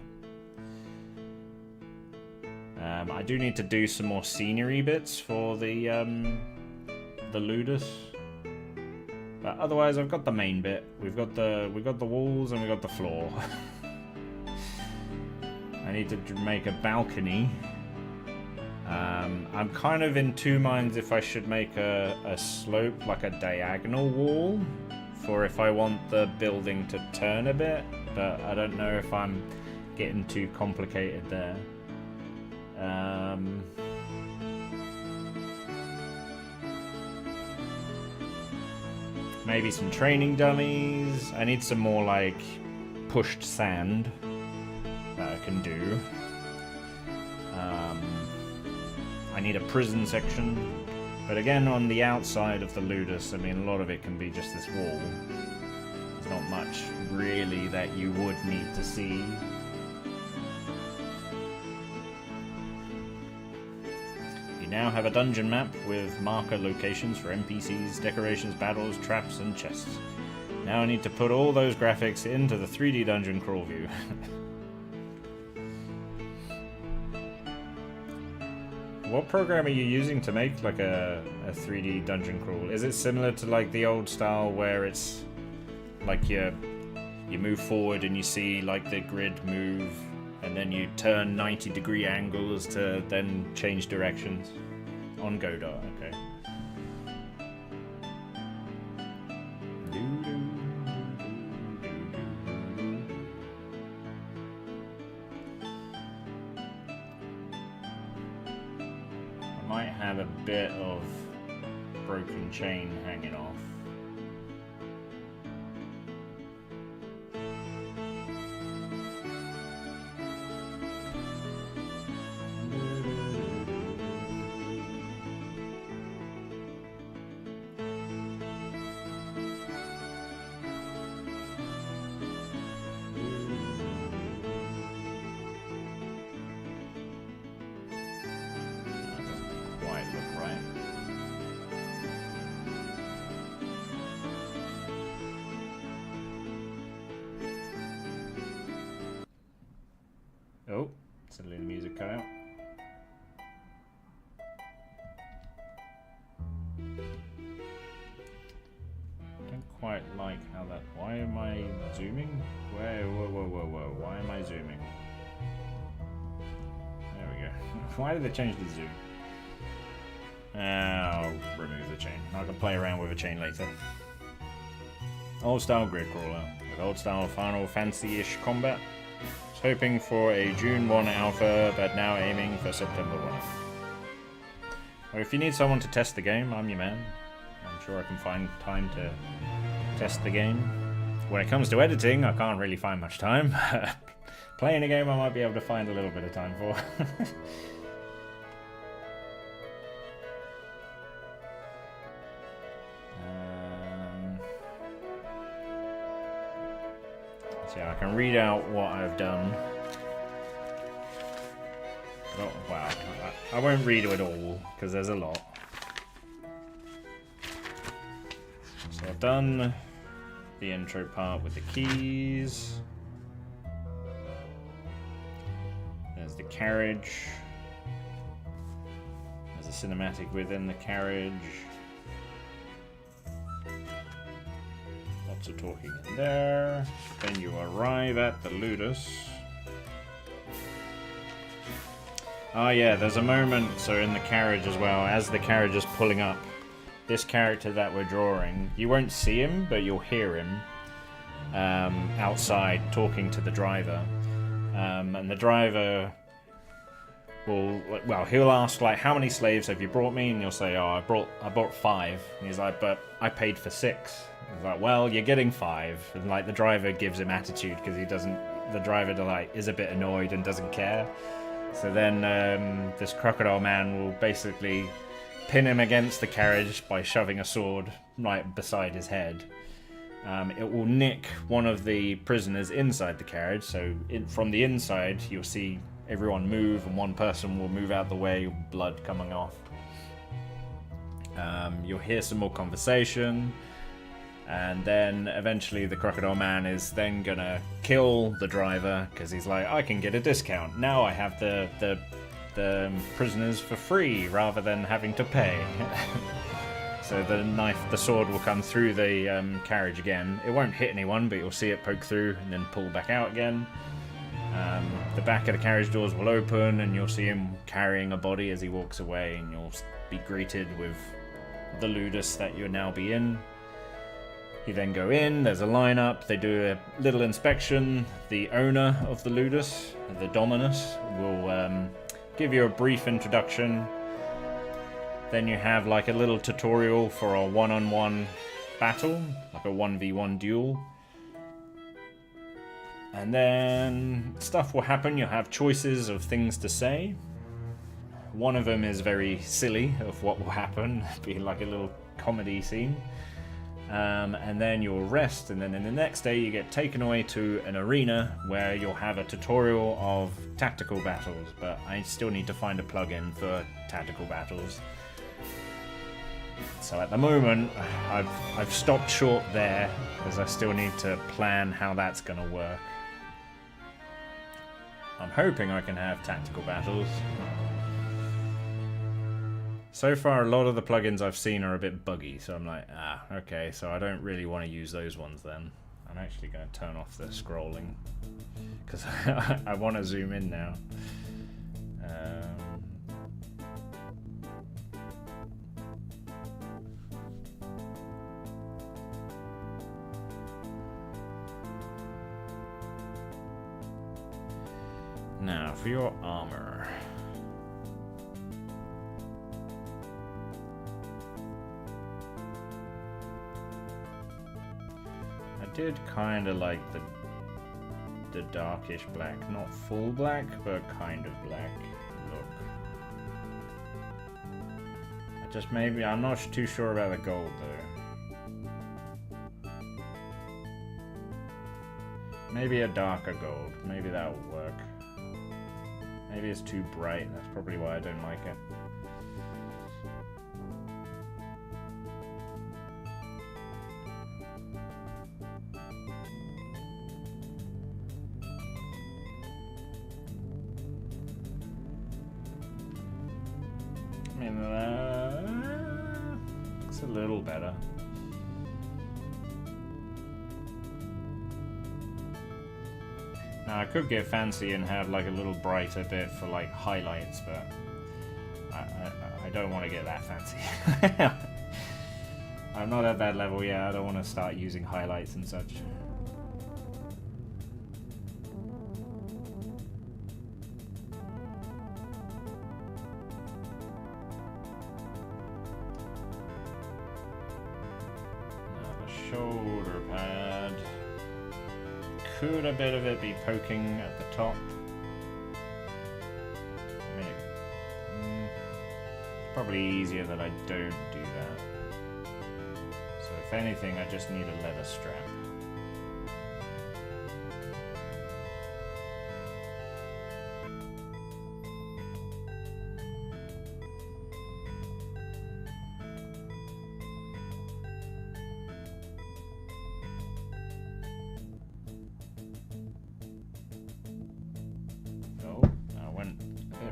that. I do need to do some more scenery bits for the ludus. But otherwise, I've got the main bit. We've got the walls and we got the floor. I need to make a balcony. I'm kind of in two minds if I should make a slope, like a diagonal wall, for if I want the building to turn a bit, but I don't know if I'm getting too complicated there. Maybe some training dummies. I need some more, like, pushed sand that I can do. I need a prison section. But again, on the outside of the ludus, I mean, a lot of it can be just this wall. There's not much, really, that you would need to see. You now have a dungeon map with marker locations for NPCs, decorations, battles, traps, and chests. Now I need to put all those graphics into the 3D dungeon crawl view. What program are you using to make like a 3D dungeon crawl? Is it similar to like the old style where it's like you move forward and you see like the grid move and then you turn 90-degree angles to then change directions? On Godot, okay. I might have a bit of broken chain hanging off. Oh, suddenly the music cut out. Don't quite like how that... Why am I zooming? Whoa. Why am I zooming? There we go. Why did they change the zoom? I'll remove the chain. I can play around with a chain later. Old style grid crawler with old style Final Fantasy-ish combat. Was hoping for a June 1 alpha, but now aiming for September 1. Well, if you need someone to test the game, I'm your man. I'm sure I can find time to test the game. When it comes to editing, I can't really find much time. Playing a game I might be able to find a little bit of time for. Yeah, I can read out what I've done. Oh, wow. I won't read it all, because there's a lot. So I've done the intro part with the keys. There's the carriage. There's a cinematic within the carriage. Lots of talking in there. Then you arrive at the ludus. Oh yeah, there's a moment, so in the carriage as well, as the carriage is pulling up, this character that we're drawing, you won't see him, but you'll hear him outside talking to the driver. And the driver will, well, he'll ask, like, how many slaves have you brought me? And you'll say, oh, I brought 5. And he's like, but I paid for 6. He's like, well, you're getting 5. And, like, the driver gives him attitude because he doesn't, the driver, like, is a bit annoyed and doesn't care. So then this crocodile man will basically pin him against the carriage by shoving a sword right beside his head. It will nick one of the prisoners inside the carriage, so from the inside you'll see everyone move and one person will move out the way, blood coming off. You'll hear some more conversation, and then eventually the crocodile man is then gonna kill the driver because he's like, I can get a discount. Now I have the prisoners for free rather than having to pay. So the sword will come through the carriage again. It won't hit anyone, but you'll see it poke through and then pull back out again. The back of the carriage doors will open and you'll see him carrying a body as he walks away, and you'll be greeted with the ludus that you'll now be in. You then go in, there's a lineup, they do a little inspection. The owner of the ludus, the dominus, will give you a brief introduction. Then you have like a little tutorial for a one-on-one battle, like a 1v1 duel. And then stuff will happen. You'll have choices of things to say. One of them is very silly of what will happen, be like a little comedy scene. And then you'll rest, and then in the next day you get taken away to an arena where you'll have a tutorial of tactical battles, but I still need to find a plugin for tactical battles. So at the moment, I've stopped short there, because I still need to plan how that's going to work. I'm hoping I can have tactical battles. So far, a lot of the plugins I've seen are a bit buggy, so I'm like, okay, so I don't really want to use those ones then. I'm actually going to turn off the scrolling, because I want to zoom in now. Now, for your armor. I did kind of like the darkish black, not full black, but kind of black look. I'm not too sure about the gold though. Maybe a darker gold, maybe that will work. Maybe it's too bright, that's probably why I don't like it. I mean, looks a little better. Now I could get fancy and have like a little brighter bit for like highlights, but I don't want to get that fancy. I'm not at that level yet. I don't want to start using highlights and such. Shoulder pad. Could a bit of it be poking at the top? Maybe. It's probably easier that I don't do that. So if anything, I just need a leather strap.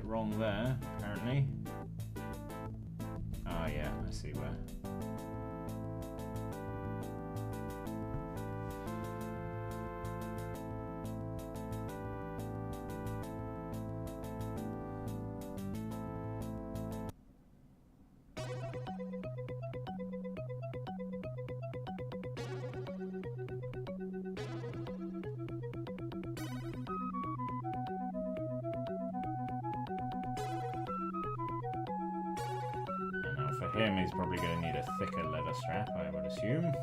Wrong there, apparently. Oh yeah, I see where. For him, he's probably going to need a thicker leather strap, I would assume.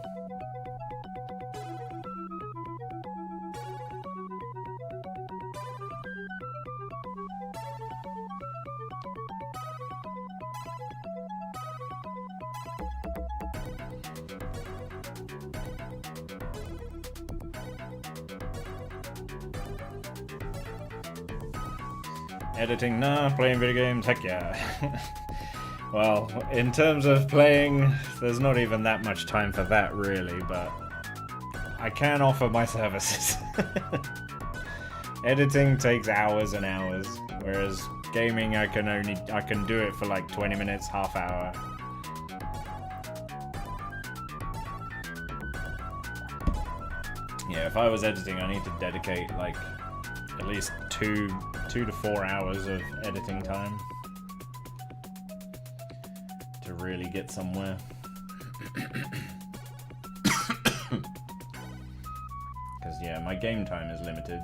Editing? Nah, playing video games? Heck yeah. Well, in terms of playing, there's not even that much time for that really, but I can offer my services. Editing takes hours and hours, whereas gaming I can do it for like 20 minutes, half hour. Yeah, if I was editing, I need to dedicate like at least 2 to 4 hours of editing time to really get somewhere. Because yeah, my game time is limited.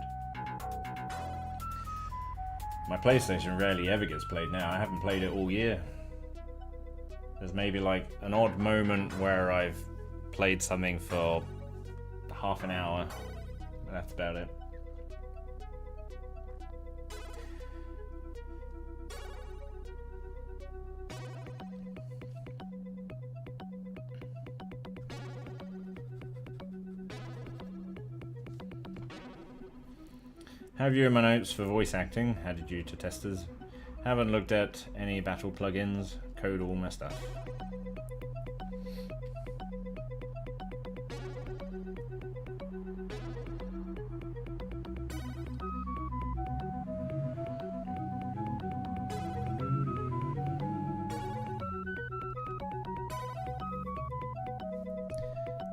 My PlayStation rarely ever gets played now. I haven't played it all year. There's maybe like an odd moment where I've played something for half an hour. That's about it. Have you in my notes for voice acting, added you to testers. Haven't looked at any battle plugins, code all messed up.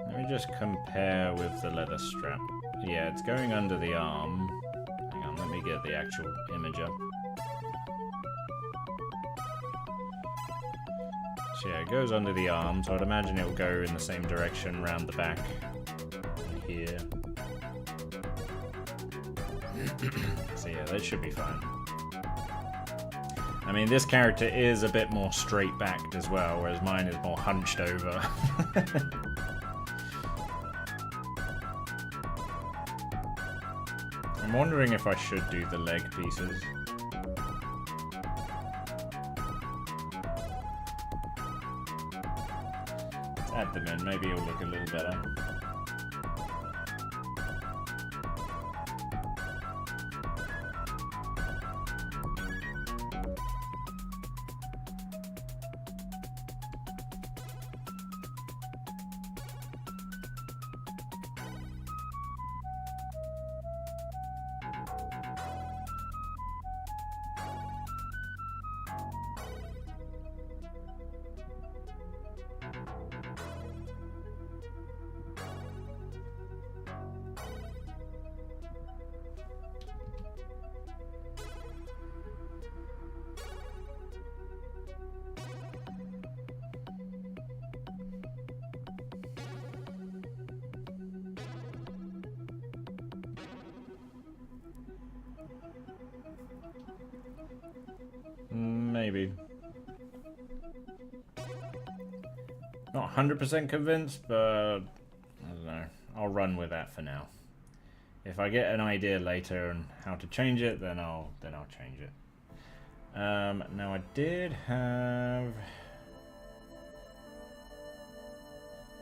Let me just compare with the leather strap. Yeah, it's going under the arm. Let me get the actual image up. So yeah, it goes under the arm, so I'd imagine it will go in the same direction around the back. And here. So yeah, that should be fine. I mean, this character is a bit more straight-backed as well, whereas mine is more hunched over. I'm wondering if I should do the leg pieces. Let's add them in, maybe it'll look a little better. Maybe. Not 100% convinced, but I don't know. I'll run with that for now. If I get an idea later on how to change it, then I'll change it. Now I did have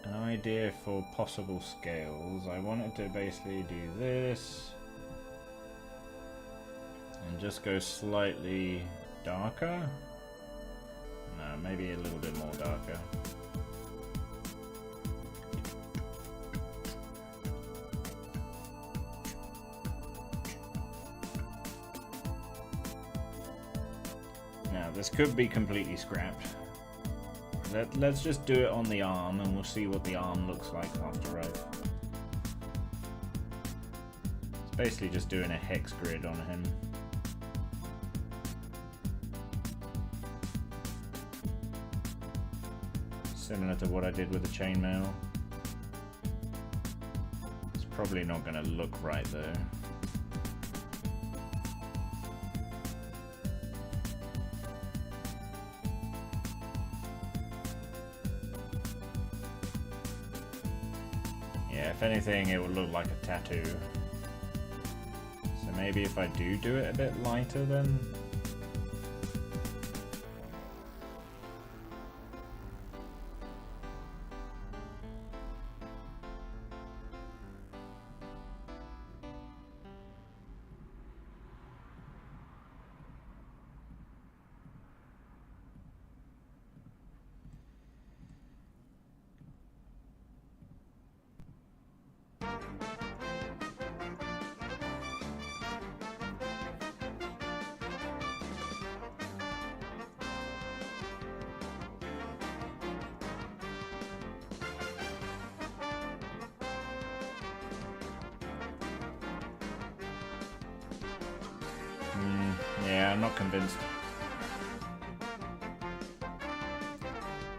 an idea for possible scales. I wanted to basically do this and just go slightly darker? No, maybe a little bit more darker. Now, this could be completely scrapped. Let's just do it on the arm and we'll see what the arm looks like after I've... It's basically just doing a hex grid on him. Similar to what I did with the chainmail. It's probably not going to look right though. Yeah, if anything, it would look like a tattoo. So maybe if I do it a bit lighter then... Yeah, I'm not convinced.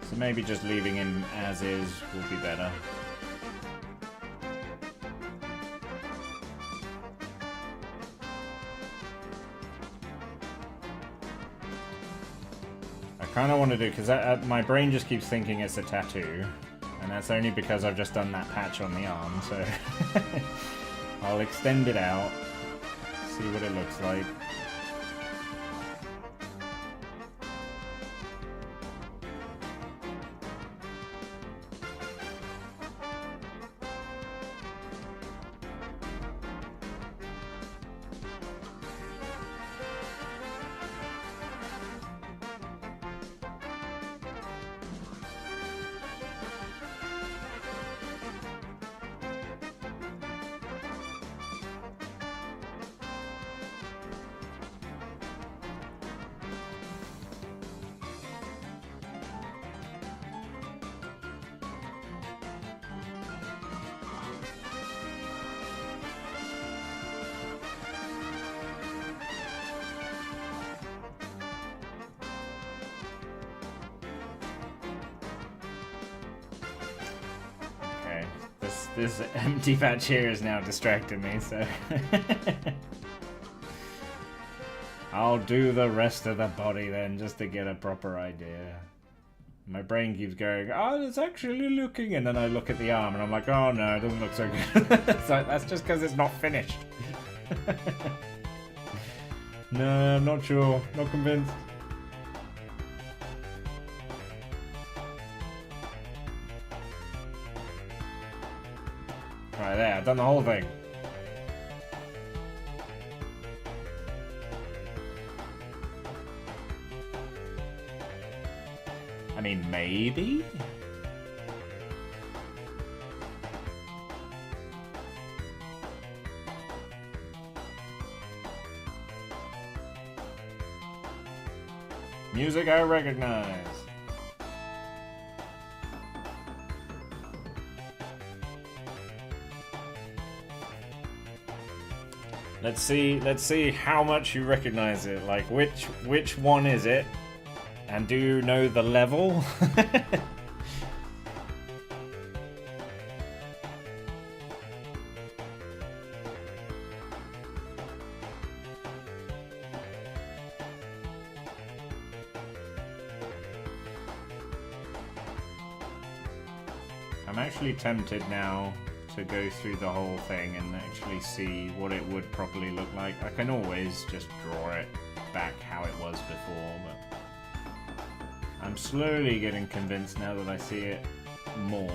So maybe just leaving him as is will be better. I kind of want to do, because my brain just keeps thinking it's a tattoo, and that's only because I've just done that patch on the arm, so I'll extend it out, see what it looks like. This empty patch here is now distracting me, so I'll do the rest of the body then, just to get a proper idea. My brain keeps going, oh, it's actually looking, and then I look at the arm and I'm like, oh no, it doesn't look so good. So that's just because it's not finished. No, I'm not sure, not convinced. Right there, I've done the whole thing. I mean, maybe? Music I recognize. Let's see how much you recognize it. Like, which one is it? And do you know the level? I'm actually tempted now to go through the whole thing and actually see what it would probably look like. I can always just draw it back how it was before, but I'm slowly getting convinced now that I see it more.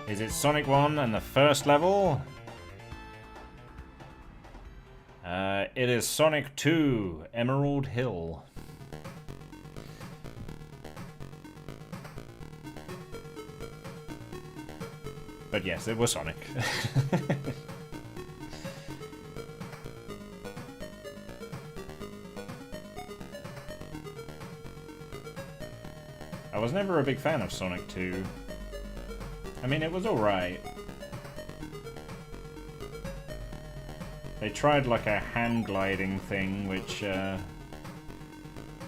Is it Sonic 1 and the first level? It is Sonic 2, Emerald Hill. But yes, it was Sonic. I was never a big fan of Sonic 2. I mean, it was alright. They tried like a hand gliding thing, which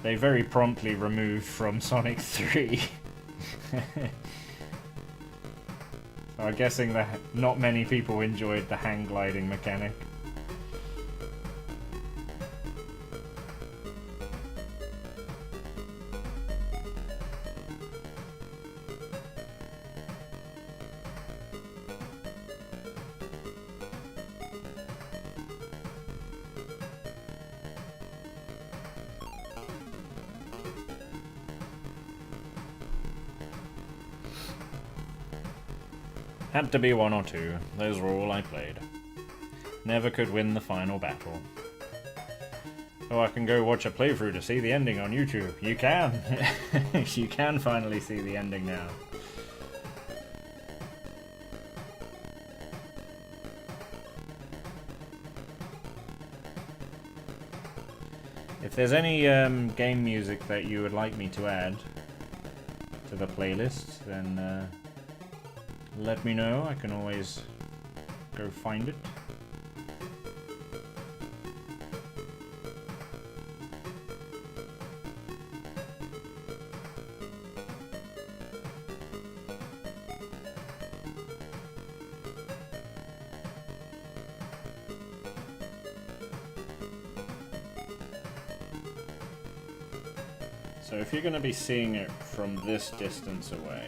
they very promptly removed from Sonic 3. So I'm guessing that not many people enjoyed the hang gliding mechanic. Had to be one or two. Those were all I played. Never could win the final battle. Oh, I can go watch a playthrough to see the ending on YouTube. You can! You can finally see the ending now. If there's any game music that you would like me to add to the playlist, then let me know. I can always go find it. So if you're going to be seeing it from this distance away,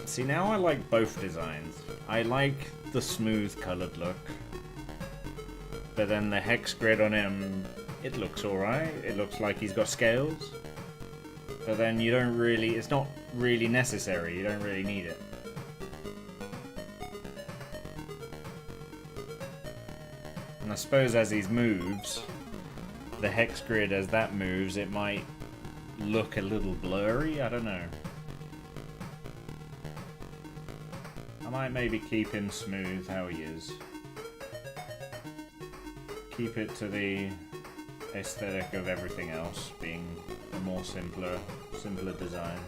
see, now I like both designs. I like the smooth colored look, but then the hex grid on him, it looks alright. It looks like he's got scales, but then you don't really, it's not really necessary. You don't really need it. And I suppose as he moves, the hex grid as that moves, it might look a little blurry. I don't know. I might maybe keep him smooth how he is. Keep it to the aesthetic of everything else, being a more simpler design.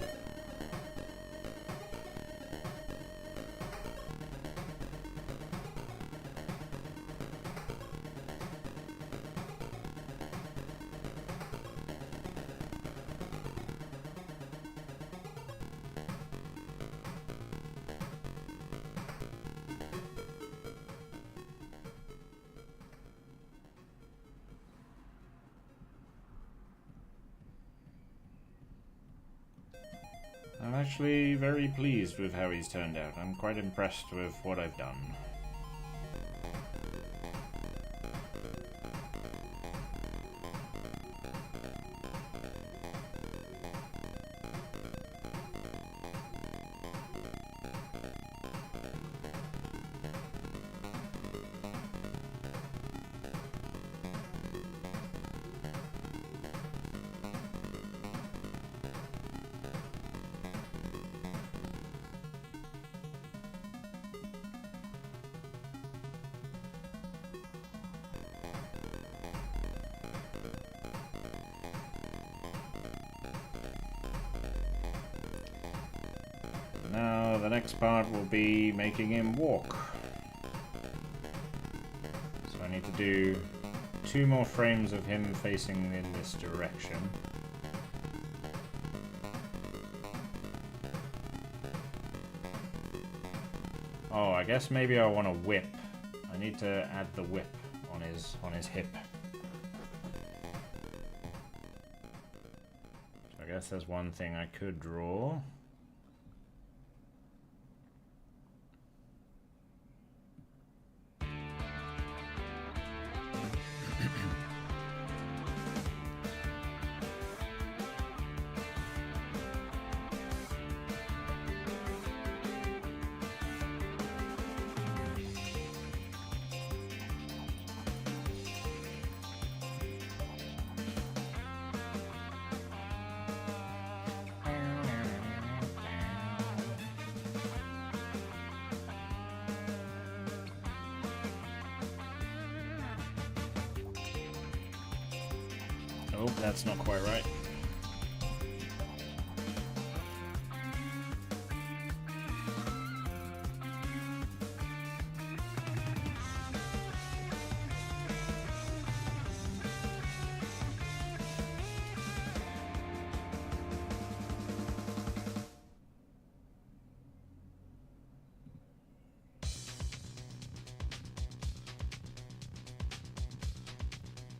I'm actually very pleased with how he's turned out. I'm quite impressed with what I've done. Now the next part will be making him walk. So I need to do 2 more frames of him facing in this direction. Oh, I guess maybe I want a whip. I need to add the whip on his hip. So I guess there's one thing I could draw. Oh, that's not quite right.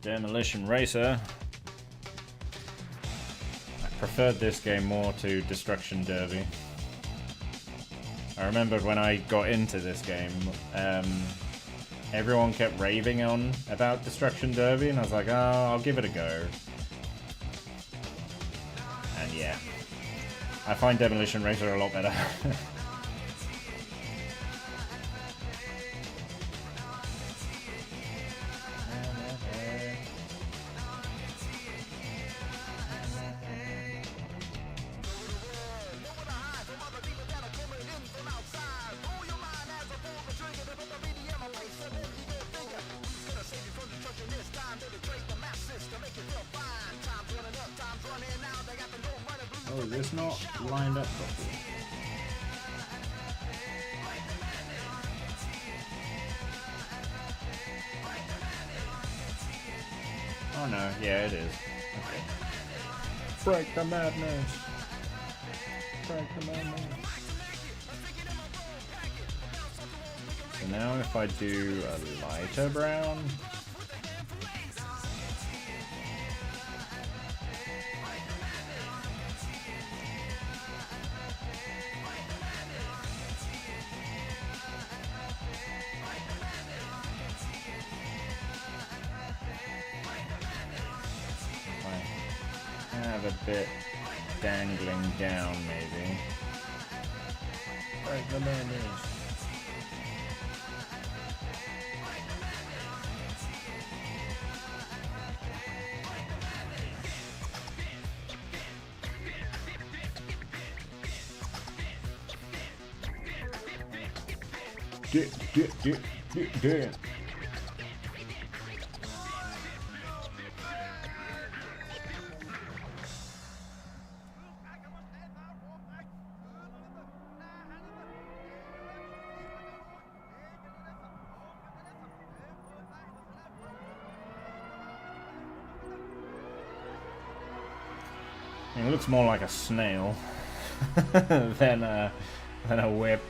Demolition Racer. Preferred this game more to Destruction Derby. I remembered when I got into this game, everyone kept raving on about Destruction Derby, and I was like, oh, I'll give it a go. And yeah, I find Demolition Racer a lot better. Oh, is this not lined up properly? Oh no, yeah it is. Okay. Break the madness! Break the madness! So now if I do a lighter brown, have a bit dangling down, maybe. Right, the man is. Damn. It looks more like a snail than a whip.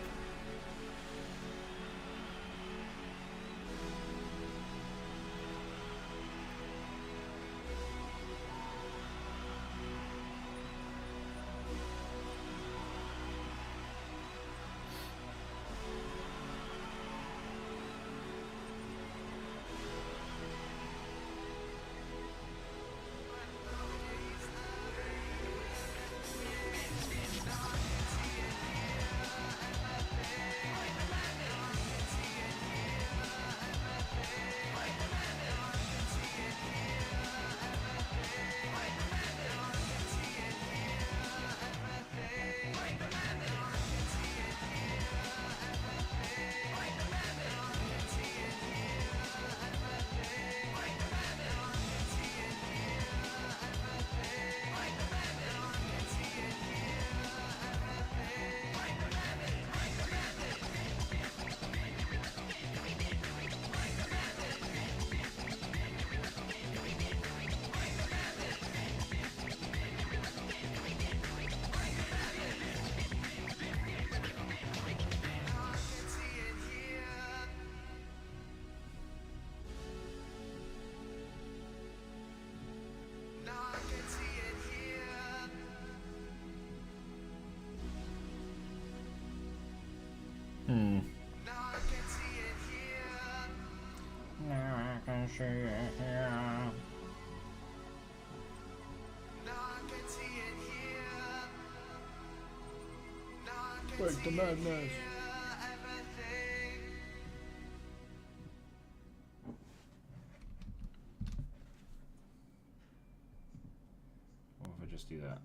Now I can see it here. Break the madness. What if I just do that?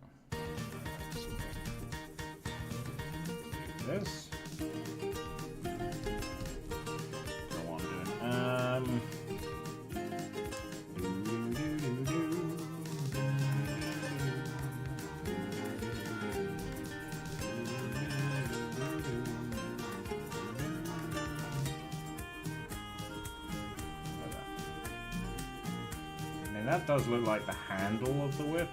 Do this. That does look like the handle of the whip.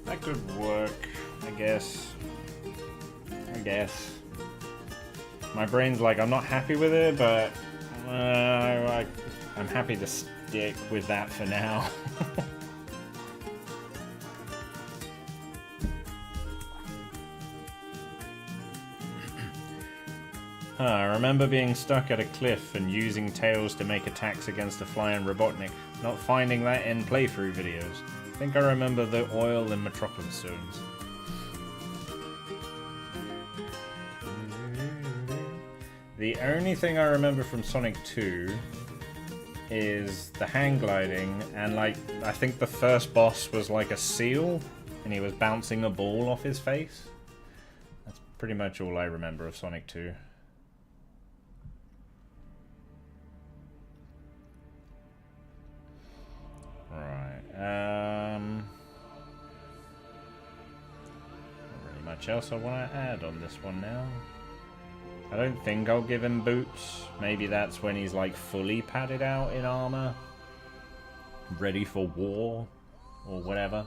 That could work, I guess. My brain's like, I'm not happy with it, but I'm happy to stick with that for now. I remember being stuck at a cliff and using tails to make attacks against a flying Robotnik, not finding that in playthrough videos. I think I remember the oil and Metropolis zones. The only thing I remember from Sonic 2 is the hang gliding, and like, I think the first boss was like a seal, and he was bouncing a ball off his face. That's pretty much all I remember of Sonic 2. Right, not really much else I want to add on this one now. I don't think I'll give him boots. Maybe that's when he's like fully padded out in armor, ready for war or whatever.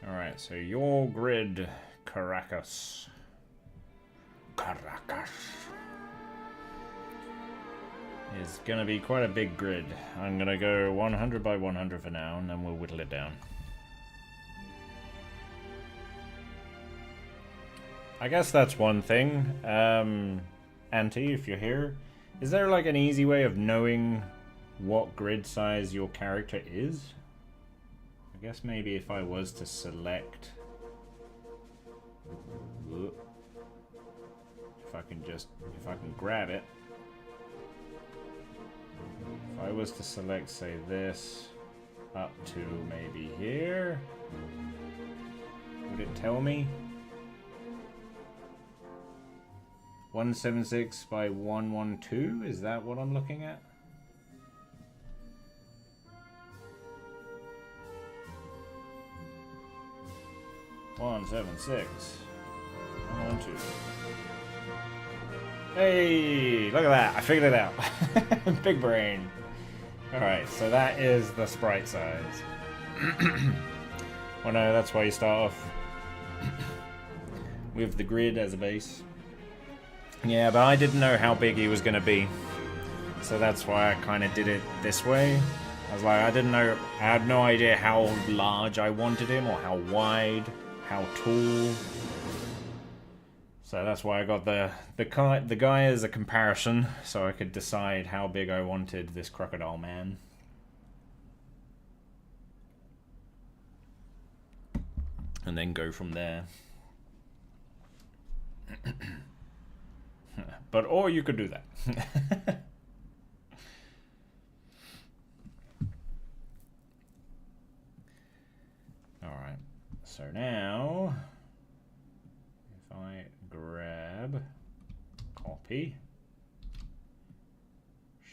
Alright, so your grid, Karakas. Is gonna be quite a big grid. I'm gonna go 100 by 100 for now, and then we'll whittle it down. I guess that's one thing. Auntie, if you're here, is there like an easy way of knowing what grid size your character is? I guess maybe if I was to select, if I can grab it. If I was to select, say, this up to maybe here, would it tell me? 176 by 112, is that what I'm looking at? One, 7, 6, 1, 2. Hey, look at that! I figured it out. Big brain. Alright, so that is the sprite size. Well, no, that's why you start off with the grid as a base. Yeah, but I didn't know how big he was going to be. So that's why I kind of did it this way. I was like, I didn't know, I had no idea how large I wanted him, or how wide, how tall. So that's why I got the guy as a comparison, so I could decide how big I wanted this crocodile man. And then go from there. But, or you could do that. Alright, so now, if I grab, copy,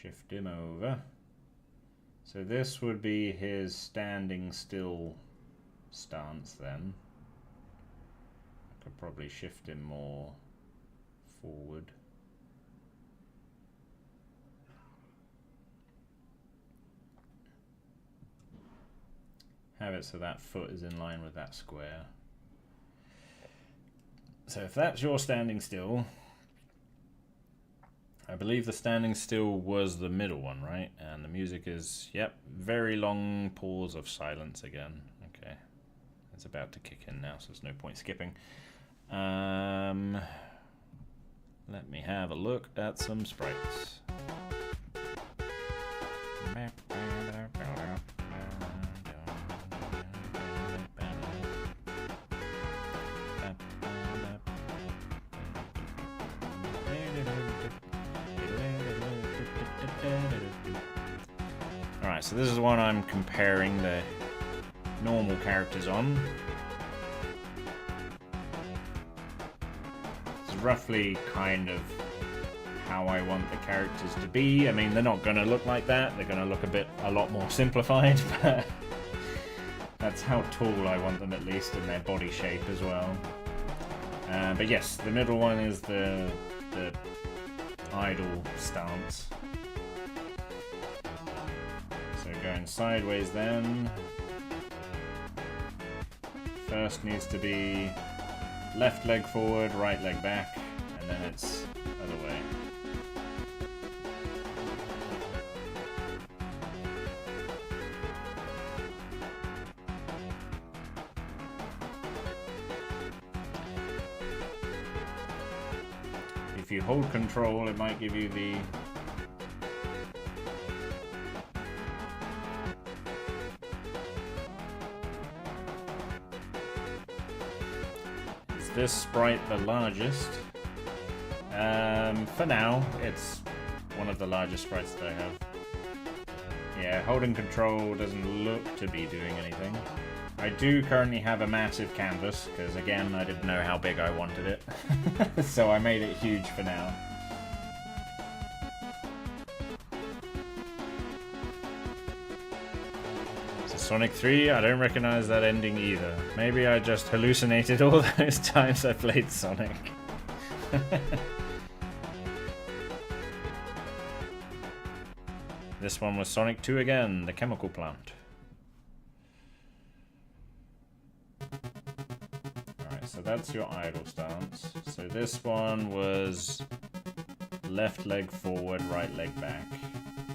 shift him over. So this would be his standing still stance then. I could probably shift him more forward. Have it so that foot is in line with that square. So if that's your standing still, I believe the standing still was the middle one, right? And the music is, yep, very long pause of silence again. Okay, it's about to kick in now, so there's no point skipping. Let me have a look at some sprites. Alright, so this is one I'm comparing the normal characters on. It's roughly kind of how I want the characters to be. I mean, they're not going to look like that. They're going to look a lot more simplified, but that's how tall I want them, at least, in their body shape as well. But yes, the middle one is the idle stance. So going sideways then. First needs to be left leg forward, right leg back, and then it's other way. If you hold control, it might give you the this sprite the largest? For now, it's one of the largest sprites that I have. Yeah, holding control doesn't look to be doing anything. I do currently have a massive canvas, because again, I didn't know how big I wanted it. So I made it huge for now. So Sonic 3, I don't recognize that ending either. Maybe I just hallucinated all those times I played Sonic. This one was Sonic 2 again, the chemical plant. Alright, so that's your idle stance. So this one was left leg forward, right leg back.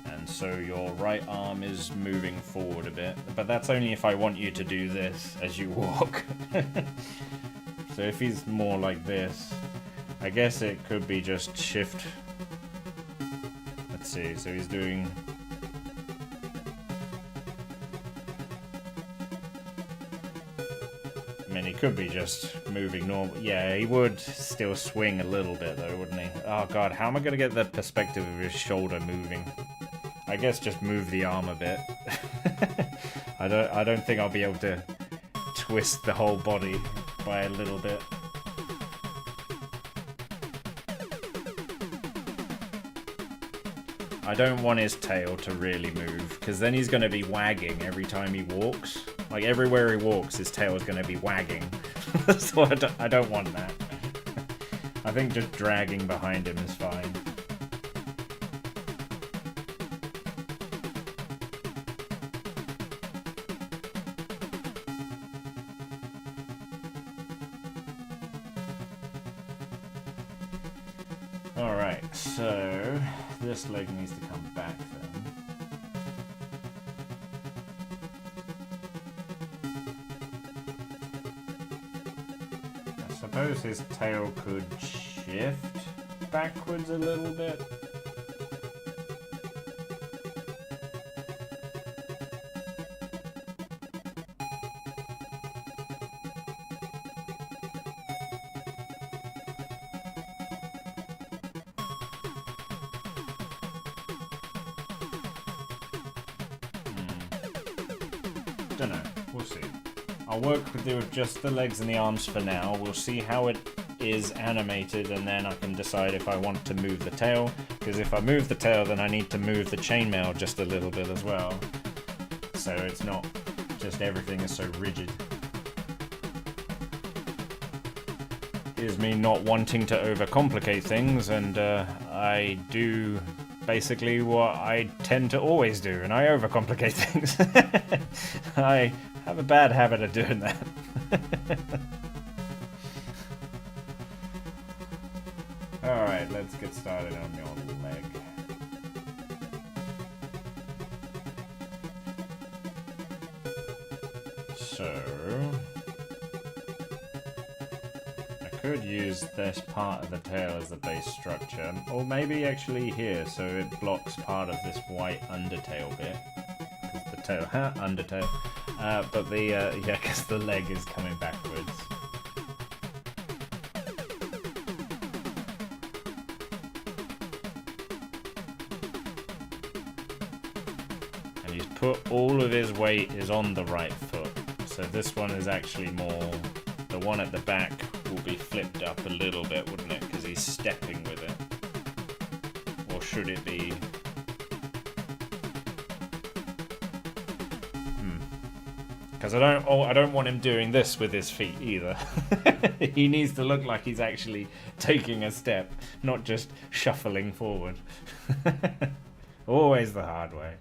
And so your right arm is moving forward a bit. But that's only if I want you to do this as you walk. So if he's more like this, I guess it could be just shift. Let's see, so he's doing... I mean, he could be just moving normal. Yeah, he would still swing a little bit though, wouldn't he? Oh god, how am I gonna get the perspective of his shoulder moving? I guess just move the arm a bit. I don't think I'll be able to twist the whole body by a little bit. I don't want his tail to really move, because then he's going to be wagging every time he walks. Like, everywhere he walks, his tail is going to be wagging. So I don't want that. I think just dragging behind him is fine. Alright, so this leg needs to come back then. I suppose his tail could shift backwards a little bit. Don't know. We'll see. I'll work with just the legs and the arms for now. We'll see how it is animated, and then I can decide if I want to move the tail. Because if I move the tail, then I need to move the chainmail just a little bit as well. So it's not just everything is so rigid. Here's me not wanting to overcomplicate things, and I do basically what I tend to always do, and I overcomplicate things. I have a bad habit of doing that. Alright, let's get started on your leg. So... I could use this part of the tail as the base structure, or maybe actually here, so it blocks part of this white undertail bit. The tail, undertail. But the, yeah, because the leg is coming backwards. And he's put all of his weight is on the right foot. So this one is actually more, the one at the back will be flipped up a little bit, wouldn't it? Because he's stepping with it. Or should it be... Because I don't want him doing this with his feet either. He needs to look like he's actually taking a step, not just shuffling forward. Always the hard way.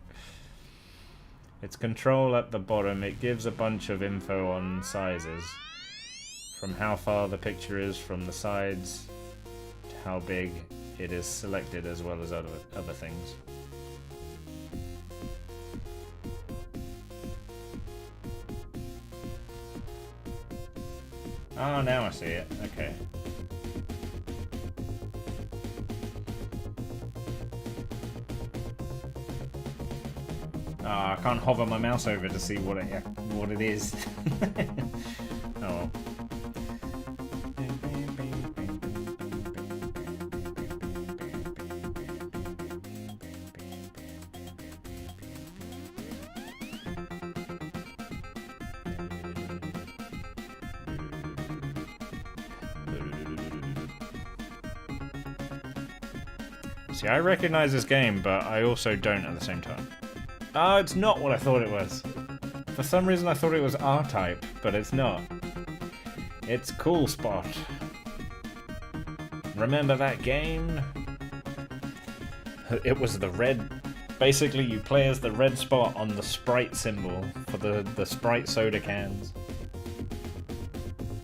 It's control at the bottom. It gives a bunch of info on sizes. From how far the picture is from the sides to how big it is selected, as well as other things. Oh, now I see it. Okay. I can't hover my mouse over to see what it is. Oh well. See, I recognize this game, but I also don't at the same time. Oh, it's not what I thought it was. For some reason I thought it was R-Type, but it's not. It's Cool Spot. Remember that game? It was the red... Basically, you play as the red spot on the Sprite symbol for the Sprite soda cans.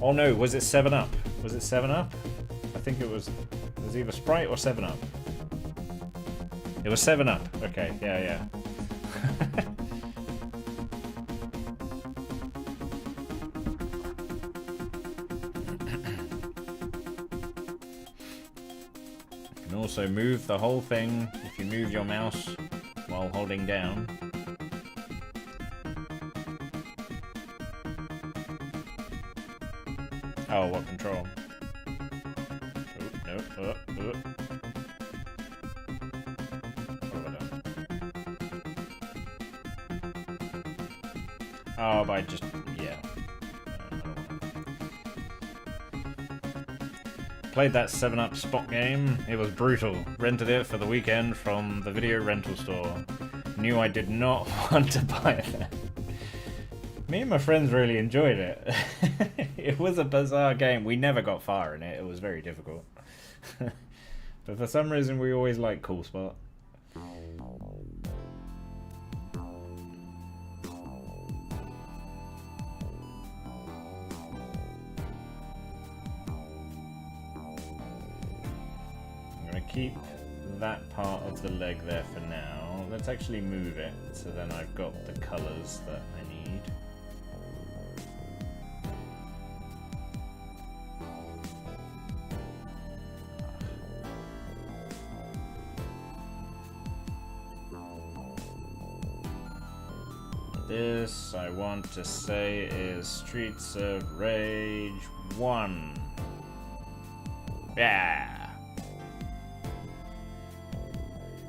Oh no, was it 7-Up? Was it 7-Up? I think it was either Sprite or 7-Up. It was 7-Up. Okay, yeah. You can also move the whole thing if you move your mouse while holding down. Oh, what control? Oh, no, What have I done? Oh, by just... yeah. Played that 7-Up spot game. It was brutal. Rented it for the weekend from the video rental store. Knew I did not want to buy it. Me and my friends really enjoyed it. It was a bizarre game. We never got far in it. It was very difficult. But for some reason we always liked Cool Spot. I'm going to keep that part of the leg there for now. Let's actually move it so then I've got the colours that I need. This, I want to say, is Streets of Rage 1. Yeah!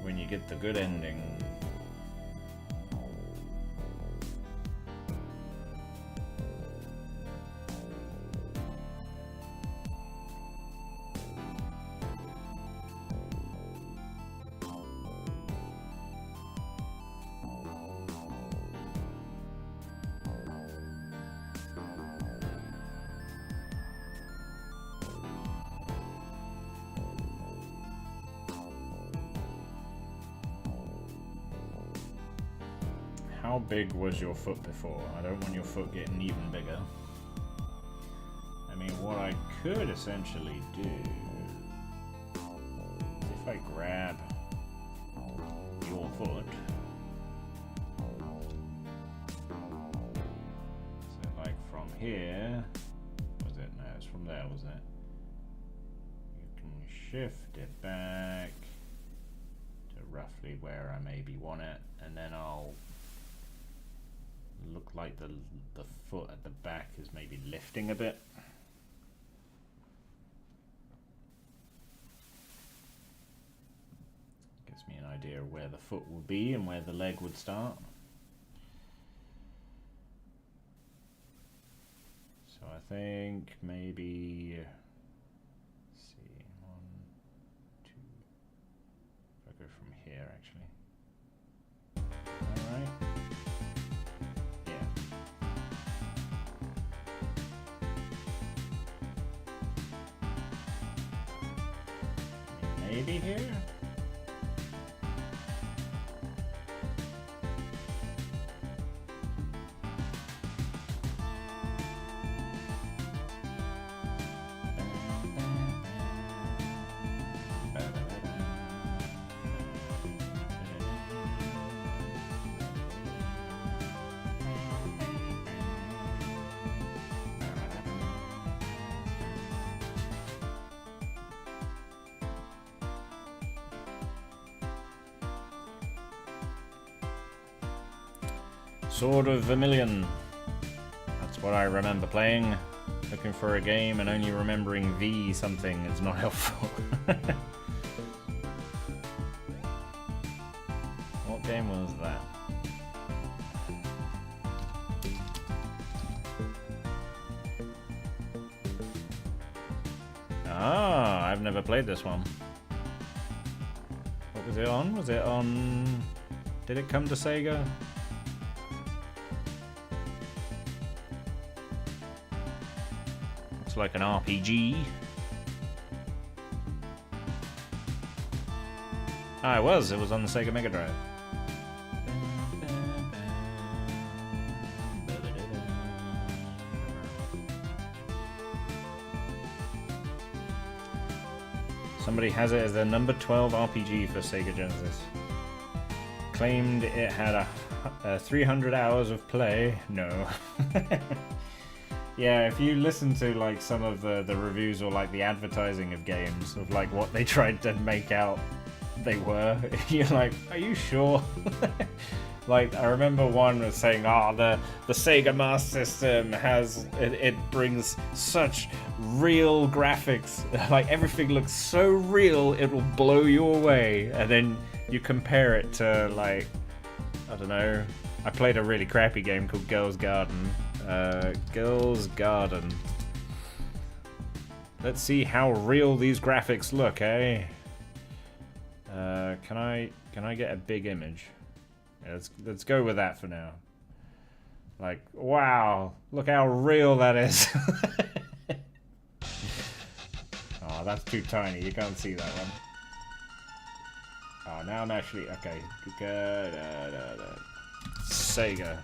When you get the good ending. How big was your foot before? I don't want your foot getting even bigger. I mean, what I could essentially do is if I grab your foot, so like from here, was it? No, it's from there, was it? You can shift it back to roughly where I maybe want it, and then I'll look like the foot at the back is maybe lifting a bit. Gives me an idea of where the foot will be and where the leg would start. So I think maybe, let's see, 1, 2, if I go from here actually. Alright. Maybe here? Sword of Vermilion. That's what I remember playing. Looking for a game and only remembering V something is not helpful. What game was that? Ah, I've never played this one. What was it on? Was it on... Did it come to Sega? Looks like an RPG. Ah, it was. It was on the Sega Mega Drive. Somebody has it as their number 12 RPG for Sega Genesis. Claimed it had a 300 hours of play. No. Yeah, if you listen to like some of the reviews or like the advertising of games of like what they tried to make out they were, you're like, are you sure? Like, I remember one was saying, the Sega Master System has, it brings such real graphics. Like, everything looks so real, it will blow you away. And then you compare it to, like, I don't know. I played a really crappy game called Girls Garden. Girls Garden. Let's see how real these graphics look, eh? Can I get a big image? Yeah, let's go with that for now. Like, wow, look how real that is. Oh, that's too tiny. You can't see that one. Oh, now I'm actually okay. Sega.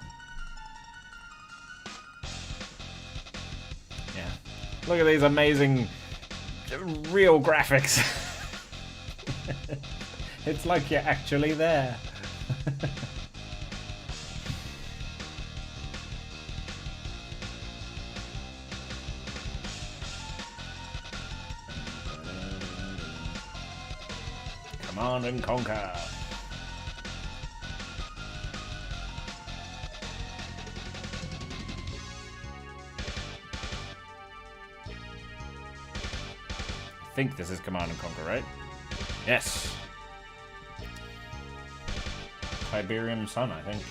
Yeah. Look at these amazing real graphics. It's like you're actually there. Command and Conquer. I think this is Command and Conquer, right? Yes. Tiberium Sun, I think.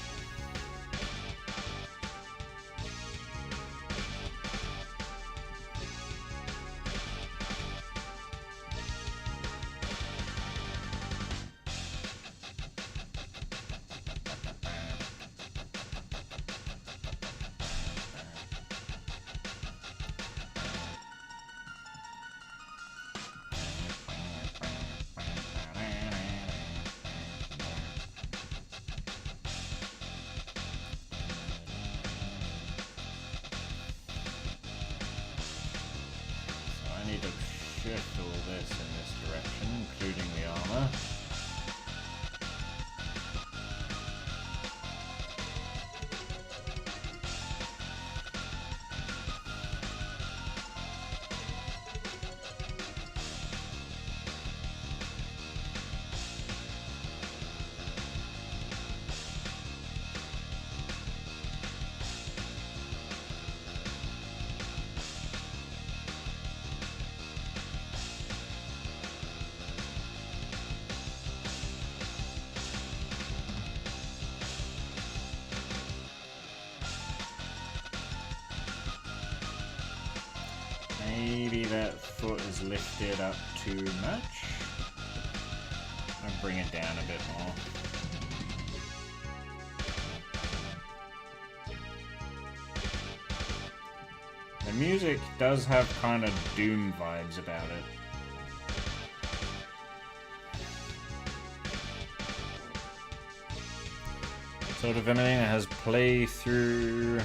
Shift all this in this direction, including the armor. Maybe that foot is lifted up too much. I'll bring it down a bit more. The music does have kind of Doom vibes about it. Sort of anything that has playthrough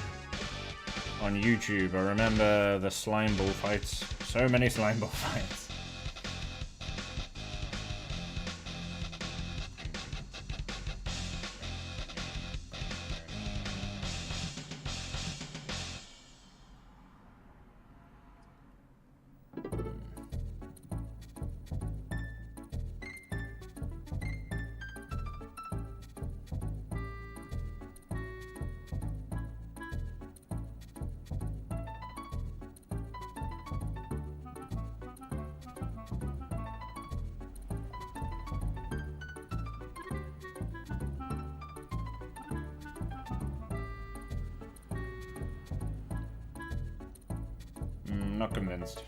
on YouTube. I remember the slime ball fights. So many slime ball fights. Not convinced.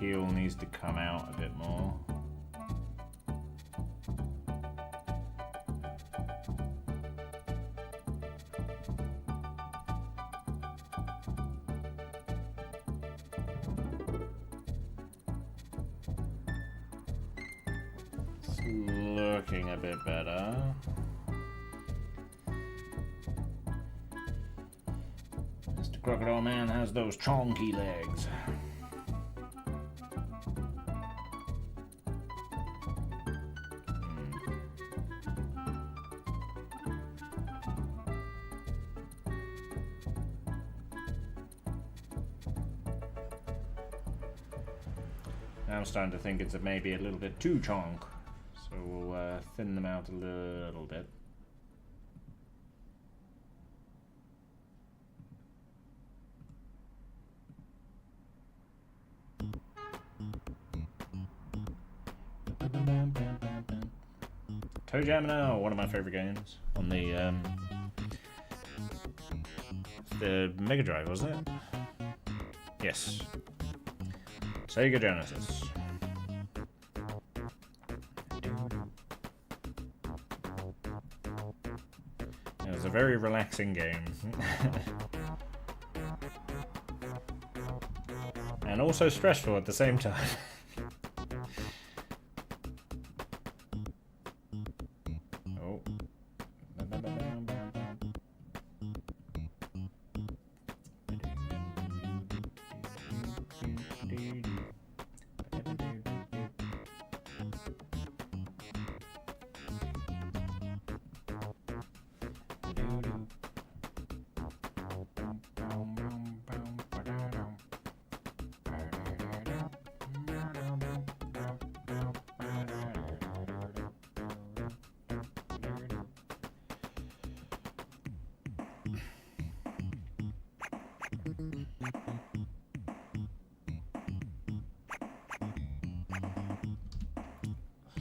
heel needs to come out a bit more. It's looking a bit better. Mr. Crocodile Man has those chonky legs. Now I'm starting to think it's maybe a little bit too chonk, so we'll thin them out a little bit. Toe Jam now, one of my favorite games on the Mega Drive, wasn't it? Yes. Sega Genesis. It was a very relaxing game. And also stressful at the same time. Oh.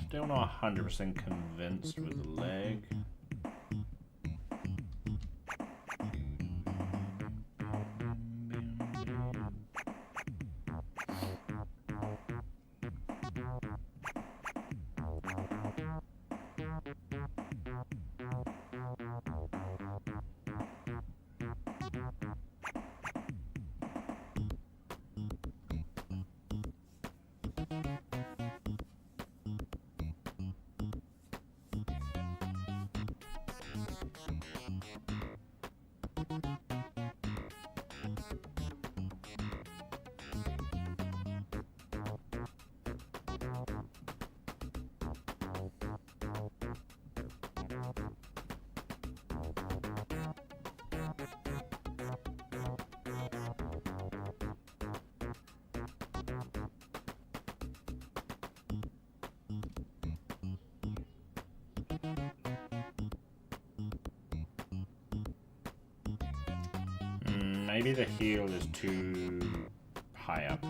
Still not 100% convinced with the leg. Maybe the heel is too high up.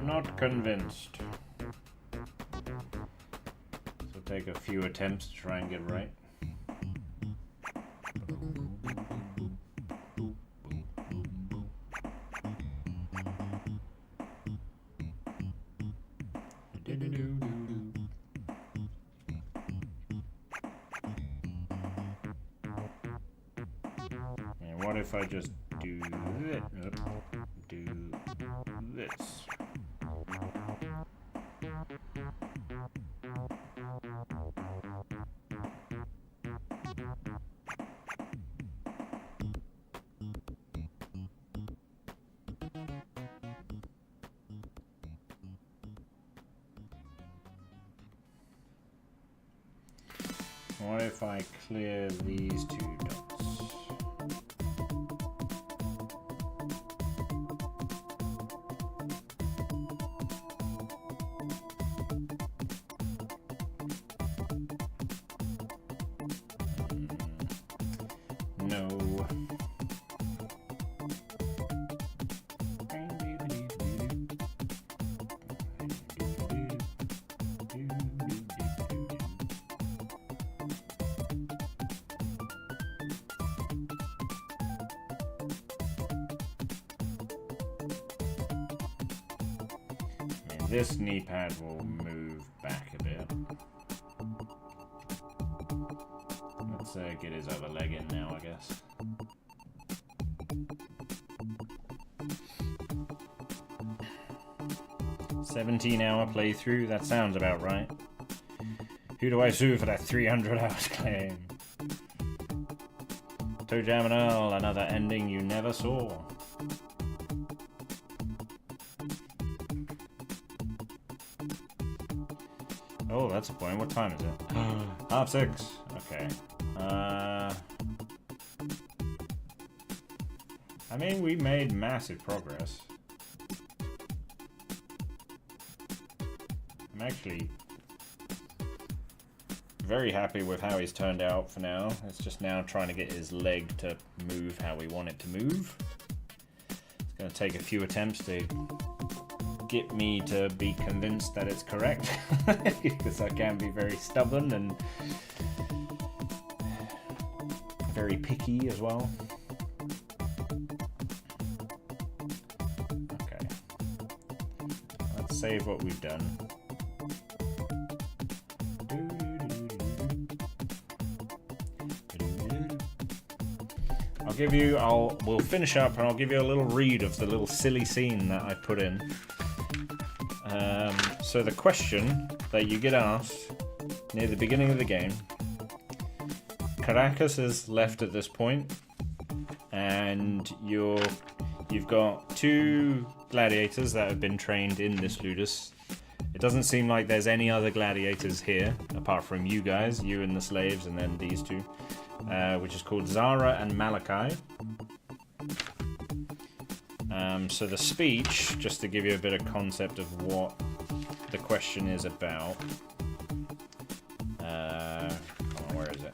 Not convinced. So take a few attempts to try and get it right. And what if I just do this? Do this. What if I clear these two dots? No. this knee pad will move back a bit. Let's get his other leg in now, I guess. $17-hour playthrough, that sounds about right. Who do I sue for that 300 hours claim? Toe Jam and Earl, another ending you never saw. Oh, that's a point. What time is it? 6:30. Okay. I mean, we made massive progress. I'm actually very happy with how he's turned out for now. It's just now trying to get his leg to move how we want it to move. It's going to take a few attempts to get me to be convinced that it's correct, because I can be very stubborn and very picky as well. Okay. Let's save what we've done. We'll finish up and I'll give you a little read of the little silly scene that I put in. So the question that you get asked near the beginning of the game, Karakas is left at this point, and you've got 2 gladiators that have been trained in this ludus. It doesn't seem like there's any other gladiators here, apart from you guys, you and the slaves, and then these 2. Which is called Zara and Malachi. So the speech, just to give you a bit of concept of what the question is about. Where is it?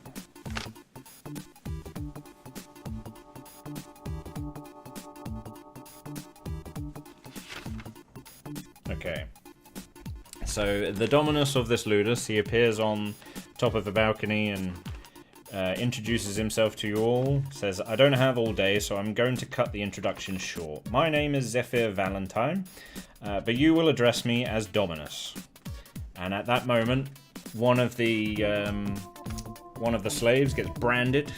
Okay. So the dominus of this ludus, he appears on top of the balcony and introduces himself to you all, says, I don't have all day, so I'm going to cut the introduction short. My name is Zephyr Valentine, but you will address me as Dominus. And at that moment, one of the slaves gets branded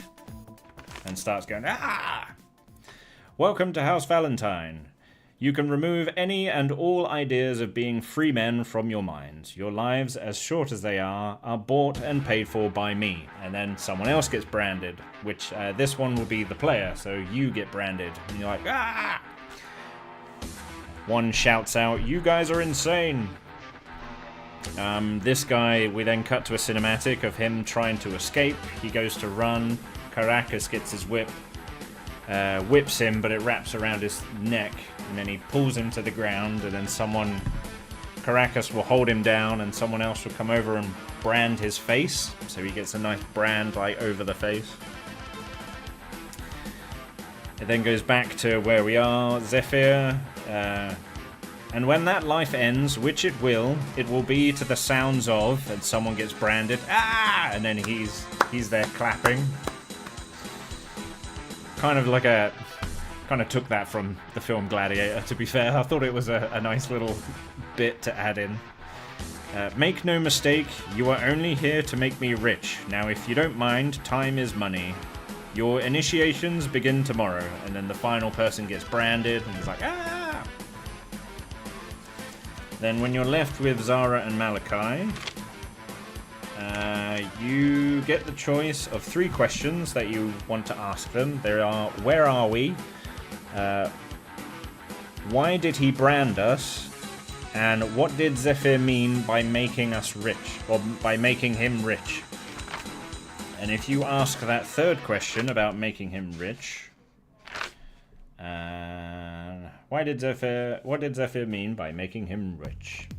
and starts going, ah! Welcome to House Valentine. You can remove any and all ideas of being free men from your minds. Your lives, as short as they are bought and paid for by me. And then someone else gets branded, which this one will be the player, so you get branded. And you're like, ah! One shouts out, you guys are insane. This guy, we then cut to a cinematic of him trying to escape. He goes to run. Karakas gets his whip. Whips him, but it wraps around his neck, and then he pulls him to the ground, and then Karakas will hold him down, and someone else will come over and brand his face, so he gets a nice brand like over the face. It then goes back to where we are, Zephyr, and when that life ends, which it will be to the sounds of, and someone gets branded, ah, and then he's there clapping. Kind of took that from the film Gladiator, to be fair. I thought it was a nice little bit to add in. Make no mistake, you are only here to make me rich. Now, if you don't mind, time is money. Your initiations begin tomorrow. And then the final person gets branded, and it's like, ah! Then when you're left with Zara and Malachi, you get the choice of 3 questions that you want to ask them. There are, where are we? Why did he brand us? And what did Zephyr mean by making us rich? Or by making him rich? And if you ask that 3rd question about making him rich, what did Zephyr mean by making him rich?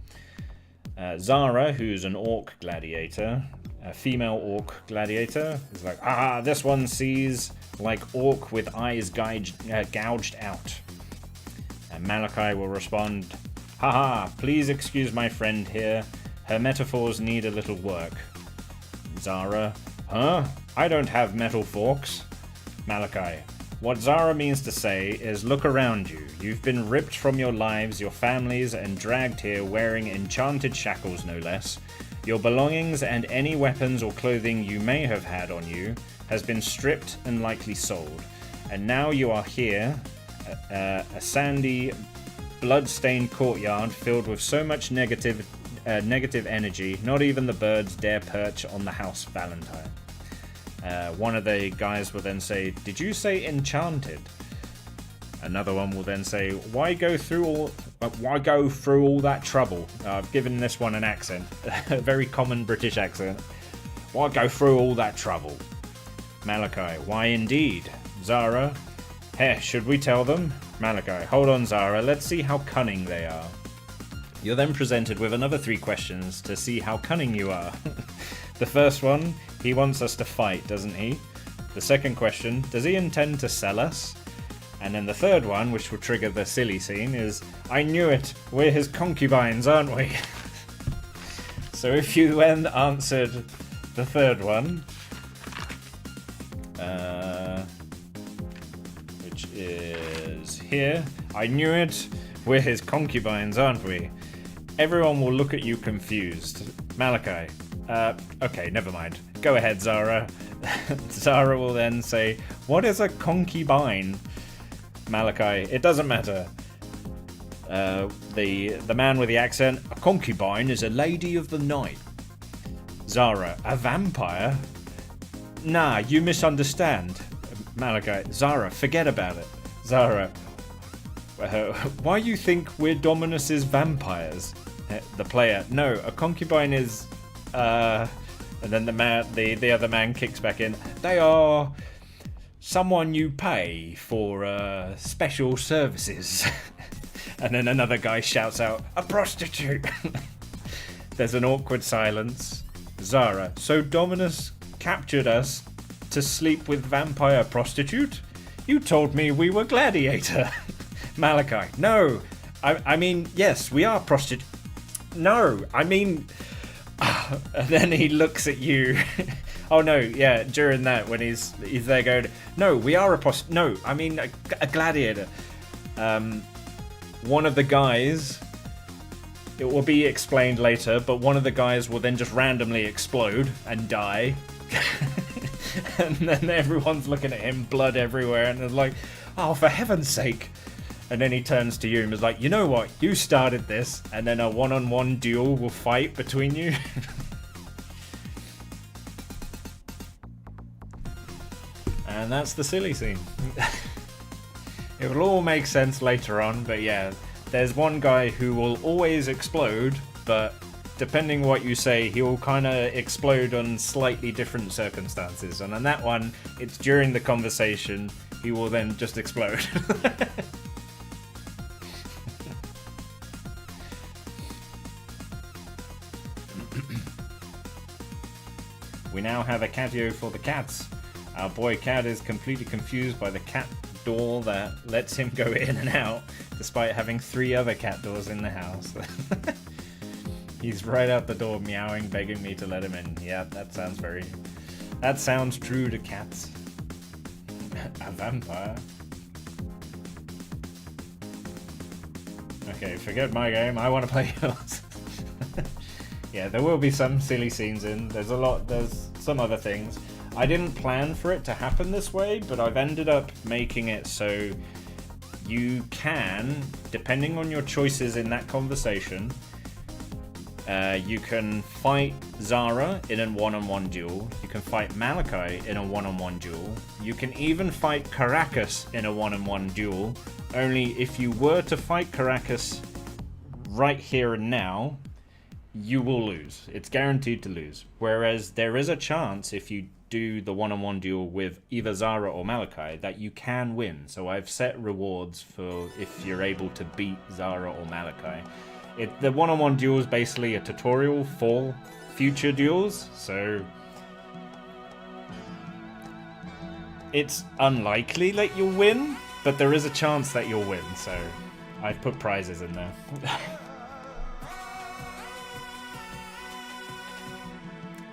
Zara, who's an orc gladiator, a female orc gladiator, is like, ah, this one sees like orc with eyes gouged out. And Malachi will respond, haha, please excuse my friend here. Her metaphors need a little work. Zara, huh? I don't have metal forks. Malachi, What Zara means to say is look around you. You've been ripped from your lives, your families, and dragged here wearing enchanted shackles no less. Your belongings and any weapons or clothing you may have had on you has been stripped and likely sold. And now you are here, a sandy, blood-stained courtyard filled with so much negative energy, not even the birds dare perch on the house Valentine. One of the guys will then say, "Did you say enchanted?" Another one will then say, why go through all that trouble?" I've given this one an accent, a very common British accent. "Why go through all that trouble?" Malachi, "Why indeed?" Zara, "Heh, should we tell them?" Malachi, "Hold on, Zara, let's see how cunning they are." You're then presented with another 3 questions to see how cunning you are. The first one, he wants us to fight, doesn't he? The second question, does he intend to sell us? And then the third one, which will trigger the silly scene, is, "I knew it, we're his concubines, aren't we?" So if you then answered the third one, which is here, "I knew it, we're his concubines, aren't we?" Everyone will look at you confused. Malachi, okay, never mind. Go ahead, Zara. Zara will then say, "What is a concubine?" Malachi, "It doesn't matter." The man with the accent, "A concubine is a lady of the night." Zara, "A vampire?" "Nah, you misunderstand." Malachi, "Zara, forget about it." Zara, "Why you think we're Dominus's vampires?" The player, "No, a concubine is and then the other man kicks back in, "They are someone you pay for special services." And then another guy shouts out, "A prostitute!" There's an awkward silence. Zara, "So Dominus captured us to sleep with vampire prostitute? You told me we were gladiator." Malachi, "No, I mean, yes, we are prostitute. No, I mean..." And then he looks at you. Oh no, yeah, during that, when he's there going, "No, we are a prostitute. No, I mean a gladiator." One of the guys, it will be explained later, but one of the guys will then just randomly explode and die. And then everyone's looking at him, blood everywhere, and they're like, "Oh, for heaven's sake." And then he turns to you and is like, "You know what? You started this." And then a one-on-one duel will fight between you. And that's the silly scene. It will all make sense later on, but yeah, there's one guy who will always explode, but depending what you say, he will kind of explode on slightly different circumstances. And on that one, it's during the conversation, he will then just explode. We now have a catio for the cats. Our boy cat is completely confused by the cat door that lets him go in and out, despite having 3 other cat doors in the house. He's right out the door meowing, begging me to let him in. Yeah, that sounds true to cats. A vampire? Okay, forget my game, I want to play yours. Yeah, there will be some silly scenes in. There's some other things. I didn't plan for it to happen this way, but I've ended up making it so you can, depending on your choices in that conversation, you can fight Zara in a one-on-one duel. You can fight Malachi in a one-on-one duel. You can even fight Karakas in a one-on-one duel. Only if you were to fight Karakas right here and now, you will lose. It's guaranteed to lose. Whereas there is a chance, if you do the one-on-one duel with either Zara or Malachi, that you can win. So I've set rewards for if you're able to beat Zara or Malachi. The one-on-one duel is basically a tutorial for future duels, so it's unlikely that you'll win, but there is a chance that you'll win, so I've put prizes in there.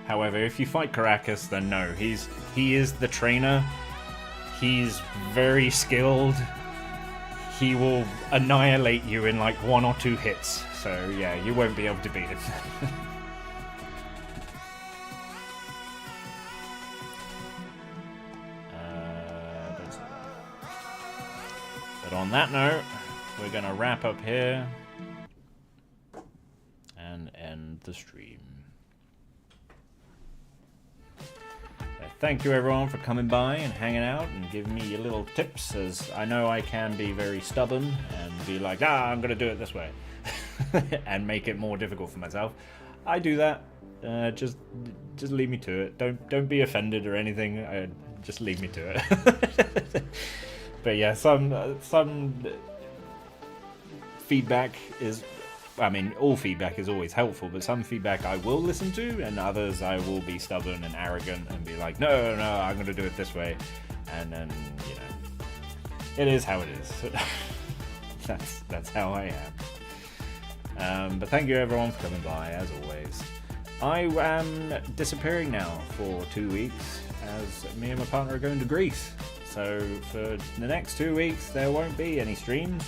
However, if you fight Karakas, then no, he is the trainer. He's very skilled. He will annihilate you in like 1 or 2 hits. So yeah, you won't be able to beat him. But on that note, we're going to wrap up here and end the stream. Thank you everyone for coming by and hanging out and giving me your little tips, as I know I can be very stubborn and be like, I'm going to do it this way and make it more difficult for myself. I do that. Just leave me to it. Don't be offended or anything. Just leave me to it. But yeah, some feedback is, I mean, all feedback is always helpful, but some feedback I will listen to, and others I will be stubborn and arrogant and be like, no, I'm going to do it this way. And then, you know, it is how it is. That's how I am. But thank you everyone for coming by, as always. I am disappearing now for 2 weeks, as me and my partner are going to Greece. So for the next 2 weeks, there won't be any streams,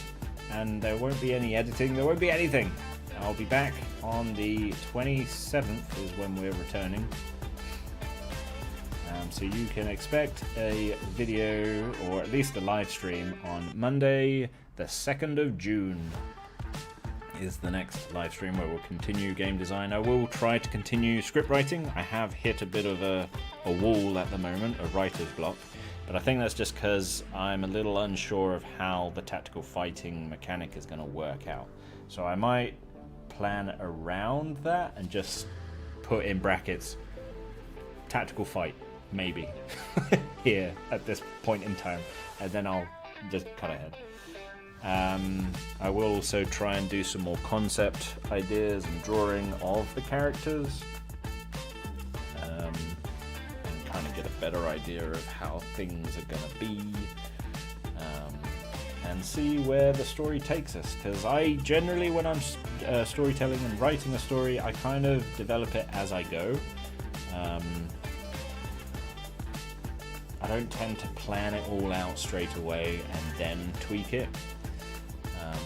and there won't be any editing, there won't be anything. I'll be back on the 27th is when we're returning. So you can expect a video, or at least a live stream, on Monday the 2nd of June is the next live stream where we'll continue game design. I will try to continue script writing. I have hit a bit of a wall at the moment, a writer's block. But I think that's just because I'm a little unsure of how the tactical fighting mechanic is going to work out. So I might plan around that and just put in brackets tactical fight, maybe, here at this point in time. And then I'll just cut ahead. I will also try and do some more concept ideas and drawing of the characters. Kind of get a better idea of how things are going to be, and see where the story takes us, because I generally, when I'm storytelling and writing a story, I kind of develop it as I go. I don't tend to plan it all out straight away and then tweak it,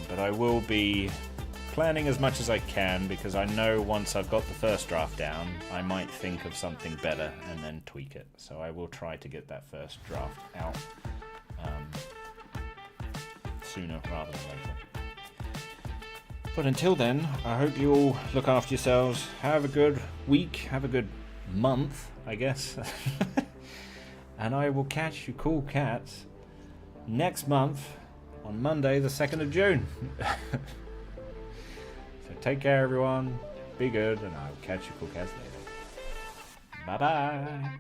but I will be planning as much as I can, because I know once I've got the first draft down, I might think of something better and then tweak it. So I will try to get that first draft out sooner rather than later. But until then, I hope you all look after yourselves. Have a good week, have a good month, I guess. And I will catch you cool cats next month on Monday the 2nd of June. So take care everyone, be good, and I'll catch you cool cats later. Bye bye.